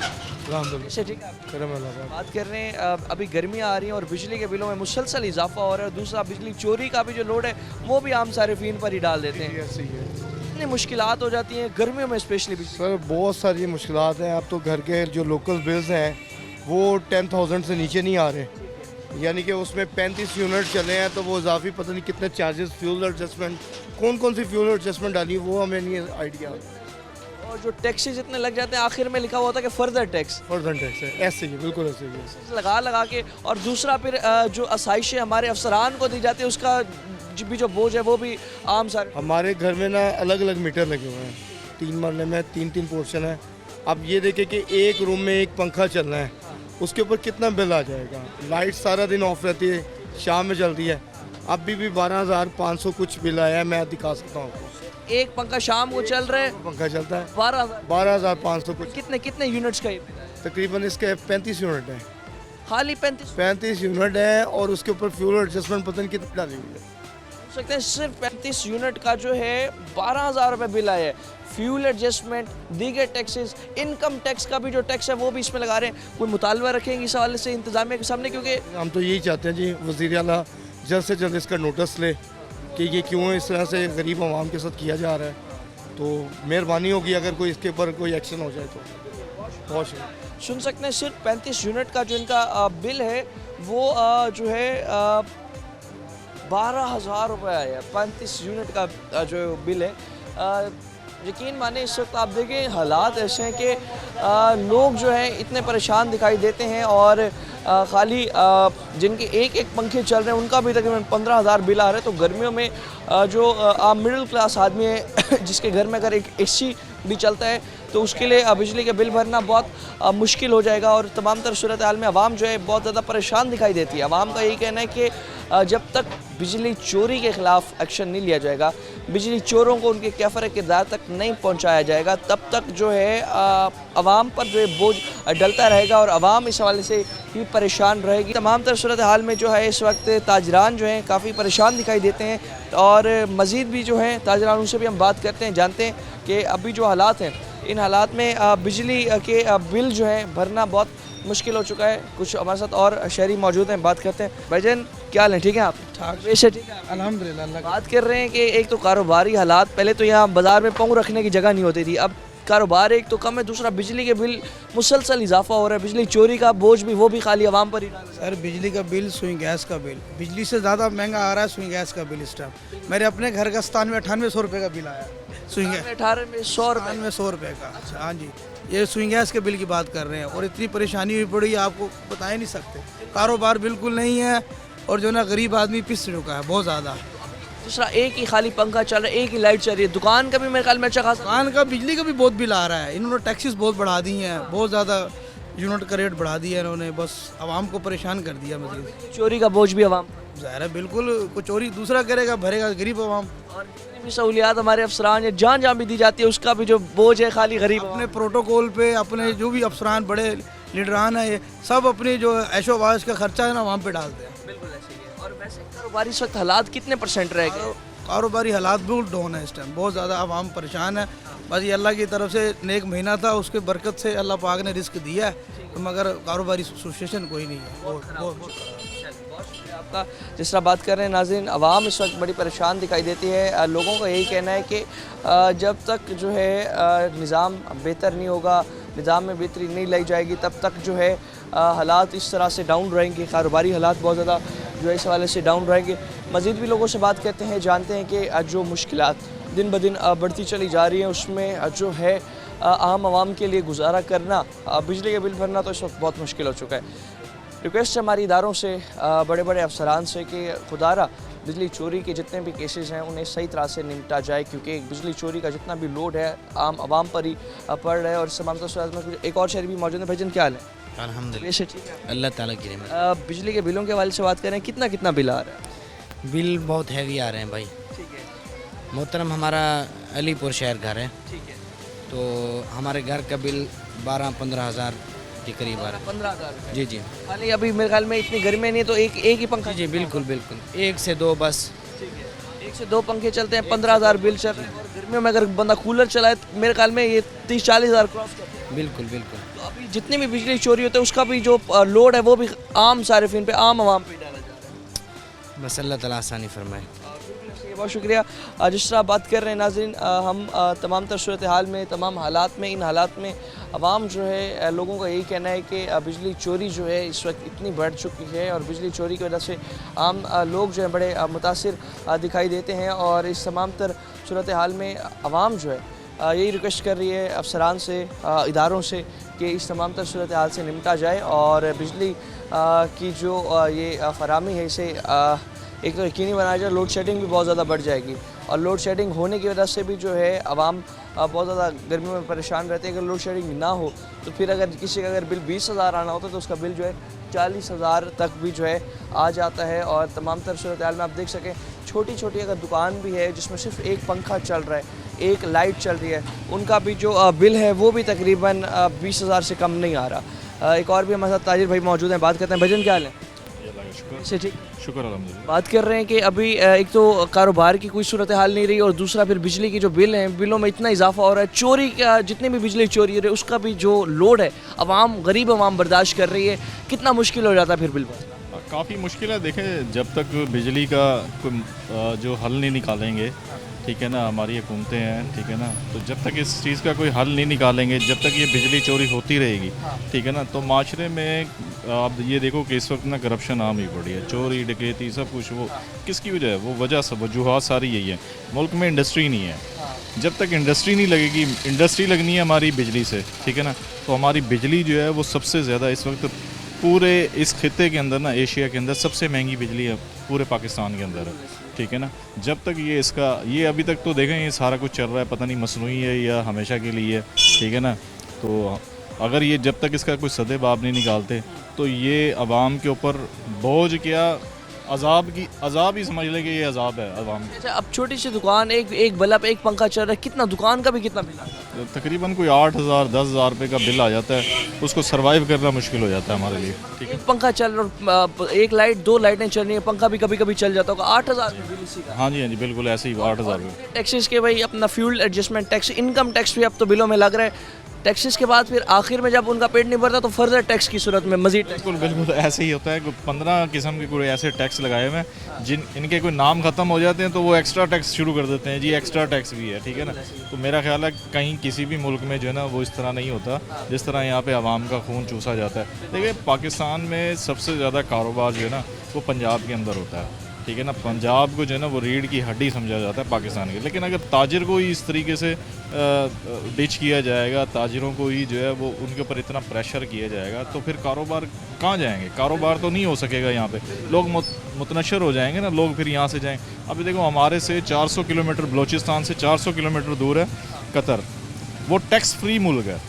अल्हम्दुलिल्लाह, ठीक है। करम अल्लाह। बात कर रहे हैं अभी गर्मियाँ आ रही हैं और बिजली के बिलों में मुसलसल इजाफा हो रहा है। दूसरा बिजली चोरी का भी जो लोड है वो भी आम सार्फिन पर ही डाल देते हैं। ऐसे ही है इतनी मुश्किलात हो जाती हैं गर्मियों में स्पेशली। सर, बहुत सारी मुश्किलात हैं। अब तो घर के जो लोकल बिल्स हैं वो 10,000 से नीचे नहीं आ रहे, यानी कि उसमें 35 यूनिट चले हैं तो वो इजाफी पता नहीं कितने चार्जेस, फ्यूल एडजस्टमेंट, कौन सी फ्यूल एडजस्टमेंट डाली वो हमें नहीं आइडिया। और जो टैक्सेस इतने लग जाते हैं, आखिर में लिखा हुआ होता है कि फर्दर टैक्स है, ऐसे ही बिल्कुल ऐसे ही लगा के। और दूसरा फिर जो आसाइशें हमारे अफसरान को दी जाती है उसका भी जो बोझ है वो भी आम सारे। हमारे घर में ना अलग अलग मीटर लगे हुए हैं, 3 मरले में 3 पोर्शन है। अब ये देखें कि एक रूम में एक पंखा चलना है, उसके ऊपर कितना बिल आ जाएगा। लाइट सारा दिन ऑफ रहती है, शाम में जलती है। अभी भी 12,500 कुछ बिल आया है, मैं दिखा सकता हूँ आपको। एक पंखा शाम को चल रहा है, पंखा चलता है 12,500 कुछ। कितने यूनिट्स का ये? तकरीबन इसके 35 यूनिट हैं, खाली 35 यूनिट है। और उसके ऊपर फ्यूल एडजस्टमेंट पता नहीं कितना डाली हुई है। सकते हैं सिर्फ 35 यूनिट का जो है 12,000 रुपये बिल आया है। फ्यूल एडजस्टमेंट, दीगर टैक्सेस, इनकम टैक्स का भी जो टैक्स है वो भी इसमें लगा रहे हैं। कोई मुतालबा रखेंगे इस हवाले से इंतजामिया के सामने? क्योंकि हम तो यही चाहते हैं जी, वज़ीर आला जल्द से जल्द इसका नोटिस ले कि ये क्यों इस तरह से गरीब आवाम के साथ किया जा रहा है। तो मेहरबानी होगी अगर कोई इसके ऊपर कोई एक्शन हो जाए तो। बहुत शुक्रिया। सुन सकते हैं सिर्फ 35 यूनिट का जो इनका बिल है वो जो है 12,000 रुपये आया। 35 यूनिट का जो बिल है। यकीन माने इस वक्त आप देखें हालात ऐसे हैं कि लोग जो हैं इतने परेशान दिखाई देते हैं और खाली जिनके एक पंखे चल रहे हैं उनका भी तकरीबन 15,000 बिल आ रहे हैं। तो गर्मियों में जो मिडिल क्लास आदमी है जिसके घर में अगर एक AC भी चलता है तो उसके लिए बिजली के बिल भरना बहुत मुश्किल हो जाएगा और तमाम तर सूरत हाल में आवाम जो है बहुत ज़्यादा परेशान दिखाई देती है। आवाम का यही कहना है कि जब तक बिजली चोरी के ख़िलाफ़ एक्शन नहीं लिया जाएगा, बिजली चोरों को उनके कैफर किरदार तक नहीं पहुंचाया जाएगा, तब तक जो है आवाम पर जो है बोझ डलता रहेगा और आवाम इस हवाले से ही परेशान रहेगी। तमाम तर सूरत हाल में जो है इस वक्त ताजरान जो हैं काफ़ी परेशान दिखाई देते हैं और मज़ीद भी जो हैं ताजरान उनसे भी हम बात करते हैं, जानते हैं कि अभी जो हालात हैं इन हालात में बिजली के बिल जो है भरना बहुत मुश्किल हो चुका है। कुछ हमारे साथ और शहरी मौजूद हैं, बात करते हैं। भाईजान क्या हाल है, ठीक है आप? वैसे ठीक है अल्हम्दुलिल्लाह। बात कर रहे हैं कि एक तो कारोबारी हालात, पहले तो यहाँ बाज़ार में पाँव रखने की जगह नहीं होती थी, अब कारोबार एक तो कम है, दूसरा बिजली के बिल मुसलसल इजाफा हो रहा है, बिजली चोरी का बोझ भी वो भी खाली आवाम पर ही डाल रहा है। सर बिजली का बिल, सुई गैस का बिल, बिजली से ज़्यादा महंगा आ रहा है सुई गैस का बिल इस टाइम। मेरे अपने घर का 9700 रुपये का बिल आया सुई गैस, 18 में 100 रुपये। 100 रुपये का। अच्छा हाँ जी, ये सुई गैस के बिल की बात कर रहे हैं और इतनी परेशानी हुई पड़ी है आपको बता ही नहीं सकते। कारोबार बिल्कुल नहीं है और जो ना गरीब आदमी पिस चुका है बहुत ज़्यादा। दूसरा एक ही खाली पंखा चल रहा है, एक ही लाइट चल रही है, दुकान का भी मेरे ख्याल में अच्छा खासा। दुकान का बिजली का भी बहुत बिल आ रहा है, इन्होंने टैक्सेस बहुत बढ़ा दी हैं, बहुत ज़्यादा यूनिट का रेट बढ़ा दिया इन्होंने, बस आवाम को परेशान कर दिया मजीद। चोरी का बोझ भी आवाम, ज़ाहिर है बिल्कुल, कोई चोरी दूसरा करेगा, भरेगा गरीब आवाम। और जितनी भी सहूलियात हमारे अफसरान या जहाँ जहाँ भी दी जाती है उसका भी जो बोझ है खाली गरीब अपने प्रोटोकॉल पे अपने जो भी अफसरान बड़े लीडरान है, ये सब अपने जो ऐशोवाश का खर्चा है ना वहाँ पे डालते हैं। बिल्कुल ऐसे ही है। और वैसे कारोबारी इस वक्त हालात कितने % रह गए? कारोबारी हालात बिल्कुल डाउन है इस टाइम, बहुत ज़्यादा आवाम परेशान है। बस ये अल्लाह की तरफ से नेक महीना था, उसके बरकत से अल्लाह पाक ने रिस्क दिया है, तो मगर कारोबारी सिचुएशन कोई नहीं है, बहुत आपका जिस तरह बात कर रहे हैं नाज़रीन, आवाम इस वक्त बड़ी परेशान दिखाई देती है। लोगों का यही कहना है कि जब तक जो है निज़ाम बेहतर नहीं होगा, निज़ाम में बेहतरी नहीं लाई जाएगी, तब तक जो है हालात इस तरह से डाउन रहेंगे, कारोबारी हालात बहुत ज़्यादा जो है इस हवाले से डाउन रहेंगे। मज़ीद भी लोगों से बात करते हैं, जानते हैं कि जो मुश्किलात दिन ब दिन बढ़ती चली जा रही हैं उसमें जो है आम आवाम के लिए गुजारा करना, बिजली के बिल भरना तो इस वक्त बहुत मुश्किल हो चुका है। रिक्वेस्ट है हमारी इदारों से, बड़े बड़े अफसरान से कि खुदारा बिजली चोरी के जितने भी केसेस हैं उन्हें सही तरह से निपटा जाए, क्योंकि बिजली चोरी का जितना भी लोड है आम आवाम पर ही पड़ रहा है। और तमाम में एक और शहरी भी मौजूद है। भाईजान क्या हाल है? अल्हम्दुलिल्लाह, वैसे ठीक है। अल्लाह ताला की रहमत। बिजली के बिलों के हवाले से बात करें, कितना कितना बिल आ रहा है? बिल बहुत हैवी आ रहे हैं भाई। ठीक है, मोहतरम हमारा अलीपुर शहर घर है, ठीक है। तो हमारे घर का बिल 12-15 हज़ार के करीब आ रहा 15,000 है। जी जी खाली अभी मेरे ख्याल में इतनी गर्मी नहीं है तो एक ही पंखा। जी बिल्कुल बिल्कुल, 1 से 2 बस। ठीक है, 1 से 2 पंखे चलते हैं, 15,000 बिल चल रहे हैं। और गर्मियों में अगर बंदा कूलर चलाए तो मेरे ख्याल में ये 30-40 हज़ार क्रॉस करते हैं। बिल्कुल बिल्कुल। तो अभी जितनी भी बिजली चोरी होती है उसका भी जो लोड है वो भी आम सारिफिन पे, आम आवाम पे डाला जा रहा है। बस अल्लाह ताला आसानी फरमाए। बहुत शुक्रिया। जिस तरह बात कर रहे हैं नाज़रीन, हम तमाम तर सूरत हाल में, तमाम हालात में, इन हालात में आवाम जो है, लोगों का यही कहना है कि बिजली चोरी जो है इस वक्त इतनी बढ़ चुकी है और बिजली चोरी की वजह से आम लोग जो है बड़े मुतासिर दिखाई देते हैं। और इस तमाम तर सूरत हाल में आवाम जो है यही रिक्वेस्ट कर रही है अफसरान से, इदारों से कि इस तमाम तर सूरत हाल से निपटा जाए और बिजली की जो ये फरामी है इसे एक तो यकीनी बनाया जाए। लोड शेडिंग भी बहुत ज़्यादा बढ़ जाएगी और लोड शेडिंग होने की वजह से भी जो है आवाम बहुत ज़्यादा गर्मियों में परेशान रहते हैं। अगर लोड शेडिंग ना हो तो फिर अगर किसी का अगर बिल 20,000 आना होता है तो उसका बिल जो है 40,000 तक भी जो है आ जाता है। और तमाम तर सूरत हाल में आप देख सकें, छोटी छोटी अगर दुकान भी है जिसमें सिर्फ एक पंखा चल रहा है, एक लाइट चल रही है, उनका भी जो बिल है वो भी तकरीबन 20,000 से कम नहीं आ रहा। एक और भी हमारे साथ ताजिर भाई मौजूद हैं, बात करते हैं। भजन क्या हाल है? से ठीक, शुक्र अल्हम्दुलिल्लाह। बात कर रहे हैं कि अभी एक तो कारोबार की कोई सूरत हाल नहीं रही और दूसरा फिर बिजली की जो बिल हैं, बिलों में इतना इजाफा हो रहा है, चोरी का जितनी भी बिजली चोरी हो रही है उसका भी जो लोड है आवाम, गरीब आवाम बर्दाश्त कर रही है। कितना मुश्किल हो जाता है फिर बिल भरना? काफ़ी मुश्किल है। देखें, जब तक बिजली का कोई जो हल नहीं निकालेंगे, ठीक है ना, हमारी हुकूमतें हैं, ठीक है ना, तो जब तक इस चीज़ का कोई हल नहीं निकालेंगे, जब तक ये बिजली चोरी होती रहेगी, ठीक है ना, तो माशरे में आप ये देखो कि इस वक्त ना करप्शन आम ही पड़ी है, चोरी डकैती सब कुछ। वो किसकी वजह है? वो वजह सब वजूहात सारी यही है। मुल्क में इंडस्ट्री नहीं है, जब तक इंडस्ट्री नहीं लगेगी, इंडस्ट्री लगनी है हमारी बिजली से, ठीक है ना, तो हमारी बिजली जो है वो सबसे ज़्यादा इस वक्त पूरे इस खिते के अंदर ना, एशिया के अंदर सबसे महंगी बिजली है पूरे पाकिस्तान के अंदर है, ठीक है ना। जब तक ये अभी तक तो देखें ये सारा कुछ चल रहा है, पता नहीं मसनूई है या हमेशा के लिए है, ठीक है ना। तो अगर ये जब तक इसका कोई सदेबाब नहीं निकालते तो ये अवाम के ऊपर बोझ क्या, अजाब ही समझ लें कि ये अजाब है अवाम। अच्छा, अब छोटी सी दुकान, एक बल्ब, एक पंखा चल रहा है, कितना दुकान का भी कितना बिल आता है? तकरीबन कोई 8,000 10,000 रुपये का बिल आ जाता है, उसको सरवाइव करना मुश्किल हो जाता है हमारे लिए, ठीक है। एक पंखा चल रहा और एक लाइट, 2 लाइटें चल रही हैं, पंखा भी कभी कभी चल जाता होगा, 8,000 बिल इसी का। हाँ जी बिल्कुल ऐसे ही 8,000 रुपये। टैक्सेस के भाई अपना fuel adjustment tax, income tax भी अब तो बिलों में लग रहा है। टैक्सेस के बाद फिर आखिर में जब उनका पेट नहीं भरता तो फर्दर टैक्स की सूरत में मजीद टैक्स। बिल्कुल ऐसे ही होता है कि 15 किस्म के कोई ऐसे टैक्स लगाए हुए हैं जिन इनके कोई नाम ख़त्म हो जाते हैं तो वो एक्स्ट्रा टैक्स शुरू कर देते हैं, जी एक्स्ट्रा टैक्स भी है, ठीक है ना। तो मेरा ख्याल है कहीं किसी भी मुल्क में जो है ना वो इस तरह नहीं होता जिस तरह यहाँ पे आवाम का खून चूसा जाता है। देखिए पाकिस्तान में सबसे ज़्यादा कारोबार जो है ना वो पंजाब के अंदर होता है, ठीक है ना। पंजाब को जो है ना वो रीढ़ की हड्डी समझा जाता है पाकिस्तान के। लेकिन अगर ताजिर को ही इस तरीके से डिच किया जाएगा, ताजिरों को ही जो है वो उनके ऊपर इतना प्रेशर किया जाएगा तो फिर कारोबार कहाँ जाएंगे? कारोबार तो नहीं हो सकेगा यहाँ पे, लोग मुतनशर हो जाएंगे ना, लोग फिर यहाँ से जाएंगे। अभी देखो हमारे से 400 किलोमीटर, बलूचिस्तान से 400 किलोमीटर दूर है कतर, वो टैक्स फ्री मुल्क है,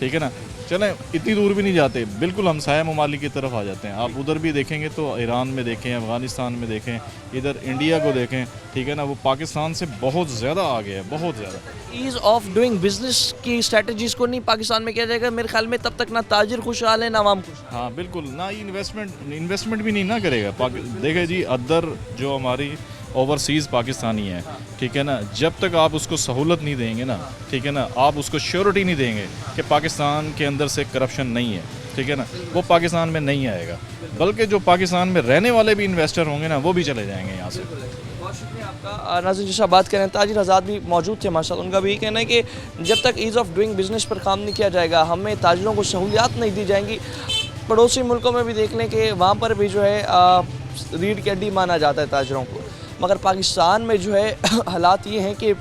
ठीक है ना। चलें इतनी दूर भी नहीं जाते, बिल्कुल हमसाया ममालिक की तरफ आ जाते हैं। आप उधर भी देखेंगे तो ईरान में देखें, अफ़गानिस्तान में देखें, इधर इंडिया को देखें, ठीक है ना, वो पाकिस्तान से बहुत ज़्यादा आगे है, बहुत ज़्यादा। ईज़ ऑफ डूइंग बिजनेस की स्ट्रेटजीज़ को नहीं पाकिस्तान में किया जाएगा मेरे ख्याल में, तब तक ना ताजिर खुशहाल है ना आवाम खुश। हाँ बिल्कुल, ना ही इन्वेस्टमेंट भी नहीं ना करेगा। देखे जी अदर जो हमारी ओवरसीज़ पाकिस्तानी है, ठीक है ना, जब तक आप उसको सहूलत नहीं देंगे ना, ठीक है ना, आप उसको श्योरिटी नहीं देंगे कि पाकिस्तान के अंदर से करप्शन नहीं है, ठीक है ना, वो पाकिस्तान में नहीं आएगा। बल्कि जो पाकिस्तान में रहने वाले भी इन्वेस्टर होंगे ना वो भी चले जाएंगे यहाँ से। बहुत शुक्रिया आपका। नाज़रीन जैसा बात करें ताजिर आज़ाद भी मौजूद थे हमारे साथ, उनका भी यही कहना है कि जब तक ईज़ ऑफ डूइंग बिजनेस पर काम नहीं किया जाएगा, हमें ताजिरों को सहूलियात नहीं दी जाएंगी। पड़ोसी मुल्कों में भी देख लें कि वहाँ पर भी जो है रीढ़ की हड्डी माना जाता है ताजिरों को, मगर पाकिस्तान में जो है हालात ये हैं कि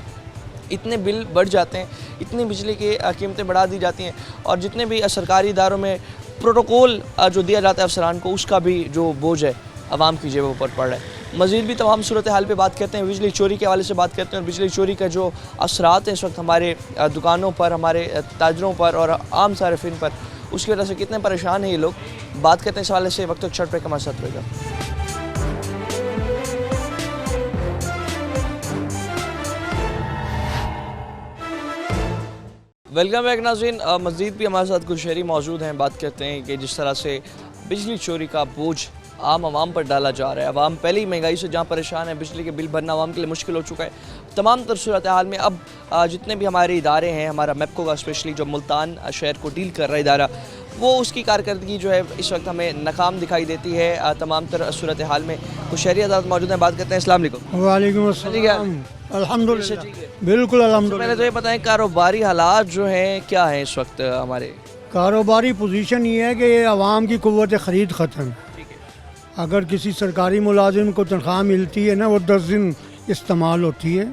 इतने बिल बढ़ जाते हैं, इतनी बिजली की कीमतें बढ़ा दी जाती हैं और जितने भी सरकारी इदारों में प्रोटोकॉल जो दिया जाता है अफसरान को, उसका भी जो बोझ है आवाम की जेबों पर पड़ रहा है। मज़ीद भी तमाम सूरत हाल पे बात करते हैं, बिजली चोरी के हवाले से बात करते हैं और बिजली चोरी का जो असरात हैं इस वक्त हमारे दुकानों पर, हमारे ताजरों पर और आम सार्फिन पर, उसकी वजह से कितने परेशान हैं ये लोग। बात करते हैं इस हवाले से, वक्त शर्ट पर हमारे साथ रहेगा। वेलकम बैक नाज़रीन। मज़ीद भी हमारे साथ कुछ शहरी मौजूद हैं। बात करते हैं कि जिस तरह से बिजली चोरी का बोझ आम आवाम पर डाला जा रहा है। आवाम पहले ही महंगाई से जहाँ परेशान है, बिजली के बिल भरना आवाम के लिए मुश्किल हो चुका है। तमाम तर सूरत हाल में अब जितने भी हमारे इदारे हैं, हमारा मैपको का स्पेशली जो मुल्तान शहर को डील कर रहा है इदारा, वो उसकी कारकर्दगी जो है इस वक्त हमें नाकाम दिखाई देती है। तमाम तर सूरत हाल में कुछ शहरी अदालत मौजूद हैं। बात करते हैं। अस्सलाम वालेकुम। वालेकुम अस्सलाम। अल्हम्दुलिल्लाह, बिल्कुल अल्हम्दुलिल्लाह। मैंने तो ये बताएं कारोबारी हालात जो हैं क्या हैं इस वक्त हमारे? कारोबारी पोजीशन ये है कि ये आवाम की कुव्वत ख़रीद ख़त्म। अगर किसी सरकारी मुलाजिम को तनख्वाह मिलती है ना, वो 10 दिन इस्तेमाल होती है,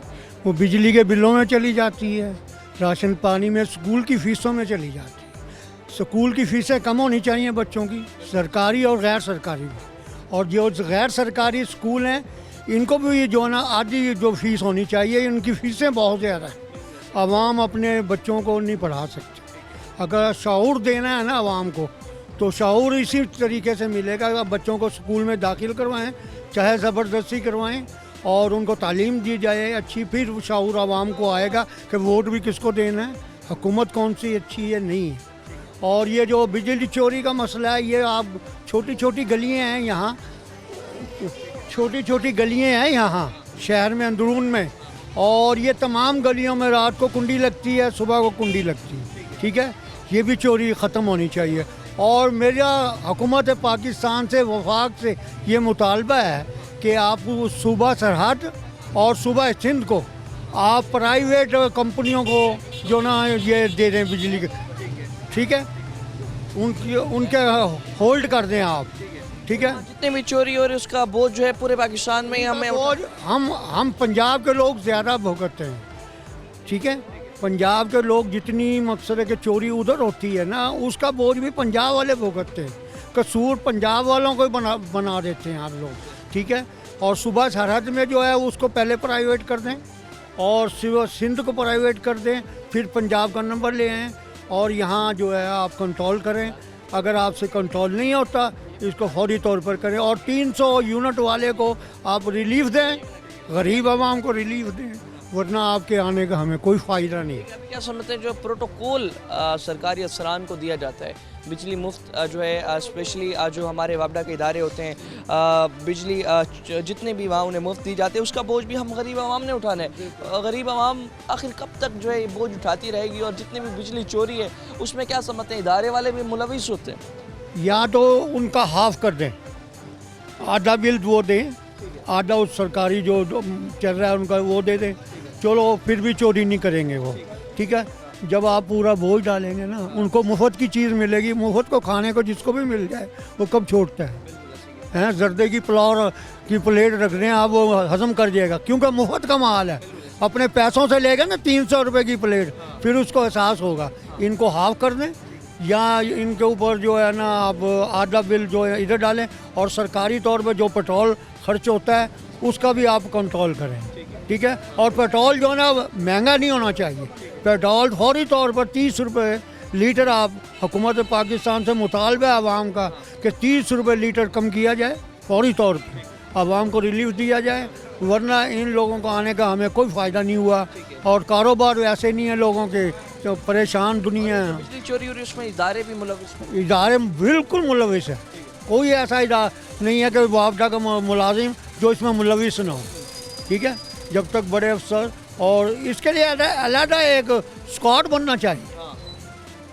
वो बिजली के बिलों में चली जाती है, राशन पानी में, स्कूल की फ़ीसों में चली जाती है। स्कूल की फ़ीसें कम होनी चाहिए बच्चों की, सरकारी और गैर सरकारी में। और जो गैर सरकारी स्कूल हैं इनको भी ये जो ना आधी जो फ़ीस होनी चाहिए, इनकी फ़ीसें बहुत ज़्यादा हैं। आवाम अपने बच्चों को नहीं पढ़ा सकती। अगर शऊर देना है ना आवाम को, तो शऊर इसी तरीके से मिलेगा। बच्चों को स्कूल में दाखिल करवाएं, चाहे ज़बरदस्ती करवाएं, और उनको तालीम दी जाए अच्छी, फिर शऊर आवाम को आएगा कि वोट भी किसको देना है, हुकूमत कौन सी अच्छी है, नहीं है। और ये जो बिजली चोरी का मसला है, ये आप छोटी छोटी गलियाँ हैं यहाँ, छोटी छोटी गलियाँ हैं यहाँ शहर में, अंदरून में, और ये तमाम गलियों में रात को कुंडी लगती है, सुबह को कुंडी लगती है, ठीक है। ये भी चोरी ख़त्म होनी चाहिए। और मेरा हुकूमत पाकिस्तान से, वफाक से ये मुतालबा है कि आप सूबा सरहद और सूबा सिंध को आप प्राइवेट कंपनियों को जो ना ये दे दें बिजली के, ठीक है, उनके होल्ड कर दें आप, ठीक है। जितने भी चोरी हो रही है उसका बोझ जो है पूरे पाकिस्तान में ही हमें हम पंजाब के लोग ज़्यादा भुगतते हैं, ठीक है। पंजाब के लोग जितनी मकसद है कि चोरी उधर होती है ना, उसका बोझ भी पंजाब वाले भुगतते हैं। कसूर पंजाब वालों को ही बना देते हैं आप लोग, ठीक है। और सुबह सरहद में जो है उसको पहले प्राइवेट कर दें और सिंध को प्राइवेट कर दें, फिर पंजाब का नंबर ले आएँ और यहाँ जो है आप कंट्रोल करें। अगर आपसे कंट्रोल नहीं होता इसको फौरी तौर पर करें और 300 यूनिट वाले को आप रिलीफ दें, गरीब आवाम को रिलीफ दें, वरना आपके आने का हमें कोई फ़ायदा नहीं। अभी क्या समझते हैं जो प्रोटोकॉल सरकारी अफसरान को दिया जाता है, बिजली मुफ्त जो है, स्पेशली जो हमारे वापडा के इदारे होते हैं, बिजली जितने भी वहाँ उन्हें मुफ्त दी जाती है, उसका बोझ भी हम गरीब आवाम ने उठाना है। गरीब आवाम आखिर कब तक जो है ये बोझ उठाती रहेगी? और जितनी भी बिजली चोरी है उसमें क्या समझते हैं इदारे वाले भी मुलविस होते हैं? या तो उनका हाफ कर दें, आधा बिल वो दें, आधा उस सरकारी जो चल रहा है उनका वो दे दें, चलो फिर भी चोरी नहीं करेंगे वो, ठीक है। जब आप पूरा बोझ डालेंगे ना, उनको मुफ्त की चीज़ मिलेगी, मुफ्त को खाने को जिसको भी मिल जाए वो कब छोड़ता है। जर्दे की पुलाव की प्लेट रख रहे हैं आप, वो हजम कर जाएगा क्योंकि मुफ्त का माल है। अपने पैसों से लेगा ना 300 रुपये की प्लेट, फिर उसको एहसास होगा। इनको हाफ कर दें या इनके ऊपर जो है ना आप आधा बिल जो है इधर डालें और सरकारी तौर पर जो पेट्रोल खर्च होता है उसका भी आप कंट्रोल करें, ठीक है। और पेट्रोल जो है ना महंगा नहीं होना चाहिए। पेट्रोल फौरी तौर पर 30 रुपये लीटर, आप हुकूमत पाकिस्तान से मुतालबा है आवाम का कि 30 रुपये लीटर कम किया जाए, फौरी तौर पर आवाम को रिलीफ दिया जाए, वरना इन लोगों को आने का हमें कोई फ़ायदा नहीं हुआ। और कारोबार वैसे नहीं है लोगों के, तो परेशान दुनिया है। बिजली चोरी हो रही है उसमें इदारे भी मुलविस हैं? इदारे बिल्कुल मुलविस है, कोई ऐसा इदारा नहीं है कि वापडा का मुलाजिम जो इसमें मुलविस ना हो, ठीक है। जब तक बड़े अफसर, और इसके लिए अलहदा एक स्क्वाड बनना चाहिए,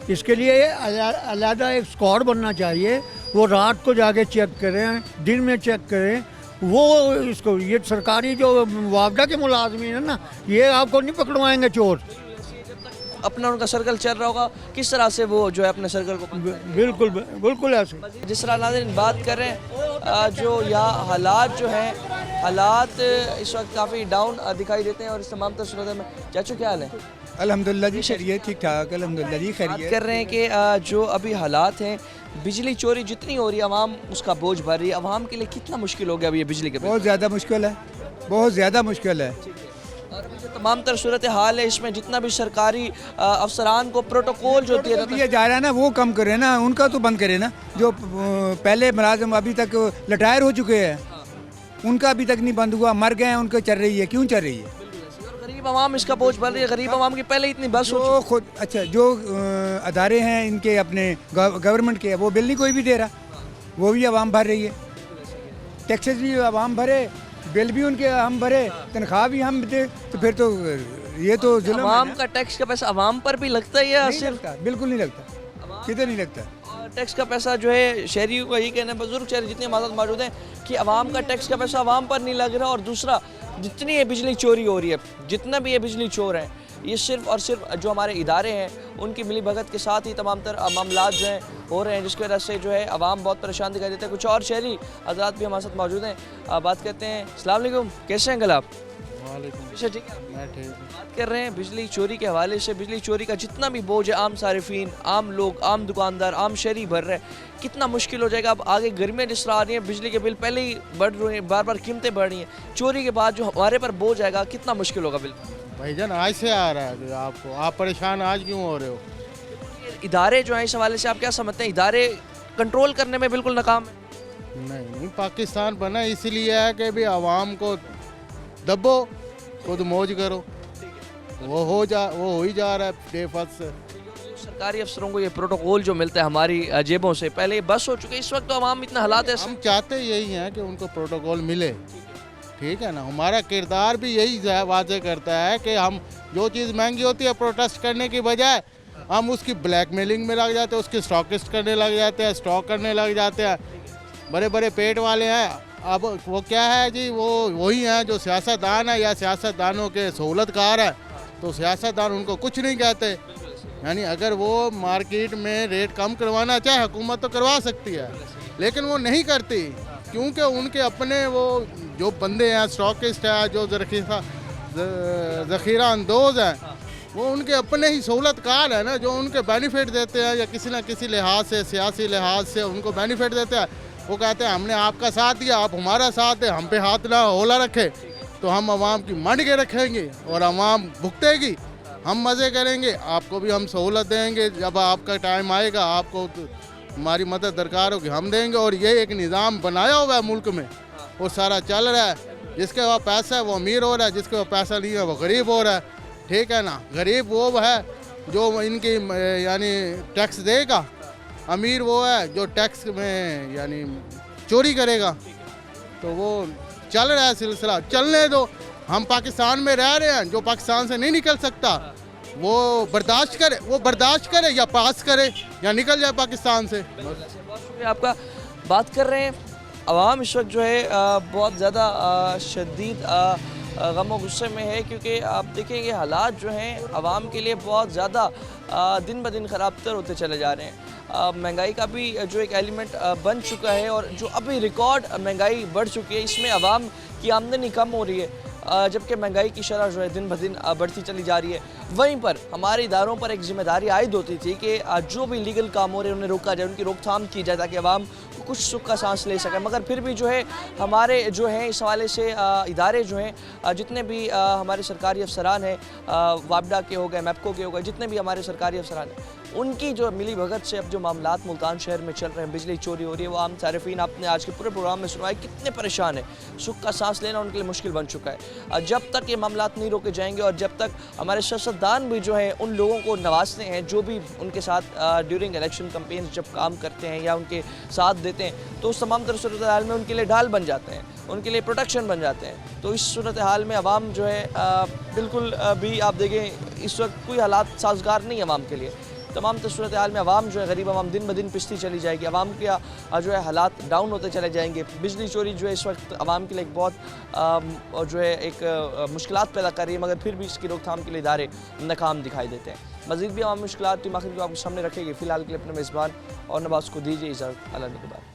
इसके लिए अलहदा एक स्क्वाड बनना चाहिए। वो रात को जाके चेक करें, दिन में चेक करें, वो इसको ये सरकारी जो वापडा के मुलाजमीन है ना, ये आपको नहीं पकड़वाएंगे चोर। अपना उनका सर्कल चल रहा होगा, किस तरह से वो जो है अपने सर्कल को बिल्कुल बिल्कुल ऐसे। जिस तरह नाज़रीन बात कर रहे हैं, जो यहाँ हालात जो हैं, हालात इस वक्त काफ़ी डाउन दिखाई देते हैं। और इस तमाम सूरत में चाचू क्या हाल है? अल्हम्दुलिल्लाह जी, खैरियत ठीक ठाक, अल्हम्दुलिल्लाह जी बात खैरियत। कर रहे हैं कि जो अभी हालात हैं, बिजली चोरी जितनी हो रही है, आवाम उसका बोझ भर रही है। आवाम के लिए कितना मुश्किल हो गया अभी ये बिजली के बिल? बहुत ज़्यादा मुश्किल है, बहुत ज़्यादा मुश्किल है। और अभी जो तमाम तर सूरत हाल है, इसमें जितना भी सरकारी अफसरान को प्रोटोकॉल जो दिया जा रहा है ना, वो कम करे ना, उनका तो बंद करे ना। जो पहले मुलाजिम अभी तक रिटायर हो चुके हैं, उनका अभी तक नहीं बंद हुआ, मर गए हैं, उनको चल रही है। क्यों चल रही है? गरीब आवाम इसका बोझ भर रही है। गरीब आवाम की पहले इतनी बस हो खुद, अच्छा, जो अदारे हैं इनके अपने गवर्नमेंट के, वो बिल नहीं कोई भी दे रहा, वो भी आवाम भर रही है। टैक्सेस भी आवाम भरे, बिल भी उनके हम भरे, तनख्वाह भी हम दे, तो फिर तो ये तो जुल्म है आवाम ना। का टैक्स का पैसा आवाम पर भी लगता है या नहीं सिर्फ? लगता, बिल्कुल नहीं लगता, किधर नहीं लगता। टैक्स का पैसा जो है, शहरियों का यही कहना है, बुजुर्ग शहरी जितने मादत मौजूद हैं, कि आवाम का टैक्स का पैसा आवाम पर नहीं लग रहा। और दूसरा, जितनी ये बिजली चोरी हो रही है, जितना भी ये बिजली चोर हैं, ये सिर्फ और सिर्फ जो हमारे इदारे हैं उनकी मिली भगत के साथ ही तमाम तर मामलात जो हैं हो रहे हैं, जिसकी वजह से जो है आवाम बहुत परेशान दिखाई देते हैं। कुछ और शहरी हजरात भी हमारे साथ मौजूद हैं, बात करते हैं। अस्सलाम वालेकुम, कैसे हैं अंकल आप? ठीक है, बात कर रहे हैं बिजली चोरी के हवाले से। बिजली चोरी का जितना भी बोझ है, आम सारिफीन, आम लोग, आम दुकानदार, आम शहरी भर रहे हैं, कितना मुश्किल हो जाएगा। अब आगे गर्मियाँ जिस तरह आ रही हैं, बिजली के बिल पहले ही बढ़ रहे हैं, बार बार कीमतें बढ़ रही हैं, चोरी के बाद जो हमारे पर बोझ आएगा, कितना मुश्किल होगा बिल? भाईजान आज से आ रहा है आपको, आप परेशान आज क्यों हो रहे हो? इदारे जो हैं, इस हवाले से आप क्या समझते हैं? इदारे कंट्रोल करने में बिल्कुल नाकाम है? नहीं, पाकिस्तान बना इसलिए है कि भी आवाम को दबो, खुद मौज करो, वो हो ही जा रहा है बेफस से। सरकारी अफसरों को ये प्रोटोकॉल जो मिलता है हमारी जेबों से, पहले ये बस हो चुके, इस वक्त तो आवाम इतना हालात है। हम चाहते यही हैं कि उनको प्रोटोकॉल मिले, ठीक है ना। हमारा किरदार भी यही वाजे करता है कि हम जो चीज़ महंगी होती है प्रोटेस्ट करने की बजाय हम उसकी ब्लैकमेलिंग में लग जाते हैं, उसकी स्टॉकिस्ट करने लग जाते हैं, स्टॉक करने लग जाते हैं। बड़े बड़े पेट वाले हैं। अब वो क्या है जी, वो वही हैं जो सियासतदान है या सियासतदानों के सहूलतकार हैं, तो सियासतदान उनको कुछ नहीं कहते। यानी अगर वो मार्केट में रेट कम करवाना चाहे, हुकूमत तो करवा सकती है, लेकिन वो नहीं करती, क्योंकि उनके अपने वो जो बंदे हैं, स्टॉकिस्ट है, जो ज़ख़ीरा अंदोज़ हैं, वो उनके अपने ही सहूलतकार है ना, जो उनके बेनिफिट देते हैं या किसी न किसी लिहाज से, सियासी लिहाज से उनको बेनिफिट देते हैं। वो कहते हैं हमने आपका साथ दिया, आप हमारा साथ दें, हम पे हाथ ना होला रखे तो हम आवाम की मंड के रखेंगे और आवाम भुगतेगी, हम मज़े करेंगे, आपको भी हम सहूलत देंगे, जब आपका टाइम आएगा आपको तो हमारी मदद दरकार होगी हम देंगे। और ये एक निज़ाम बनाया हुआ है मुल्क में, वो सारा चल रहा है। जिसके पास पैसा है वो अमीर हो रहा है, जिसके पास पैसा नहीं है वो गरीब हो रहा है, ठीक है ना। गरीब वो है जो इनकी यानी टैक्स देगा, अमीर वो है जो टैक्स में यानी चोरी करेगा। तो वो चल रहा है सिलसिला, चलने दो। हम पाकिस्तान में रह रहे हैं, जो पाकिस्तान से नहीं निकल सकता वो बर्दाश्त करे या पास करे या निकल जाए पाकिस्तान से। बहुत शुक्रिया आपका। बात कर रहे हैं अवाम इस वक्त जो है बहुत ज़्यादा शदीद गम और गुस्से में है, क्योंकि आप देखेंगे हालात जो हैं अवाम के लिए बहुत ज़्यादा दिन ब दिन ख़राब तर होते चले जा रहे हैं। महंगाई का भी जो एक एलिमेंट बन चुका है और जो अभी रिकॉर्ड महंगाई बढ़ चुकी है, इसमें अवाम की आमदनी कम हो रही है, जबकि महंगाई की शरह जो है दिन ब दिन बढ़ती चली जा रही है। वहीं पर हमारे इदारों पर एक जिम्मेदारी आयद होती थी कि जो भी लीगल काम हो रहे हैं उन्हें रोका जाए, उनकी रोकथाम की जाए ताकि अवाम कुछ सुख का सांस ले सकें। मगर फिर भी जो है हमारे जो हैं इस हवाले से इदारे जो हैं जितने भी हमारे सरकारी अफसरान हैं, वापडा के हो गए, मैपको के हो गए, जितने भी हमारे सरकारी अफसरान हैं, उनकी जो मिली भगत से अब जो मामलात मुल्तान शहर में चल रहे हैं, बिजली चोरी हो रही है, वो आम सारिफीन आपने आज के पूरे प्रोग्राम में सुनवाई कितने परेशान है। सुख का सांस लेना उनके लिए मुश्किल बन चुका है। जब तक ये मामलात नहीं रोके जाएंगे और जब तक हमारे सियासतदान भी जो है उन लोगों को नवाजते हैं जो भी उनके साथ ड्यूरिंग इलेक्शन कैंपेन जब काम करते हैं या उनके साथ देते हैं, तो उस तमाम तरह सूरत हाल में उनके लिए ढाल बन जाते हैं, उनके लिए प्रोटेक्शन बन जाते हैं। तो इस सूरत हाल में अवाम जो है बिल्कुल भी आप देखें इस वक्त कोई हालात साजगार नहीं है अवाम के लिए। तमाम सूरत हाल में अवाम जो है गरीब अवाम दिन ब दिन पिसती चली जाएगी, अवाम के जो है हालात डाउन होते चले जाएंगे। बिजली चोरी जो है इस वक्त अवाम के लिए एक बहुत जो है एक मुश्किलात पैदा कर रही है, मगर फिर भी इसकी रोकथाम के लिए इदारे नाकाम दिखाई देते हैं। मज़ीद भी अवाम मुश्किलात टीम आखिर को आपके सामने रखेगी। फ़िलहाल के लिए अपने मेज़बान और नवाज़ को दीजिए इजाज़त। अल्लाह के बाद।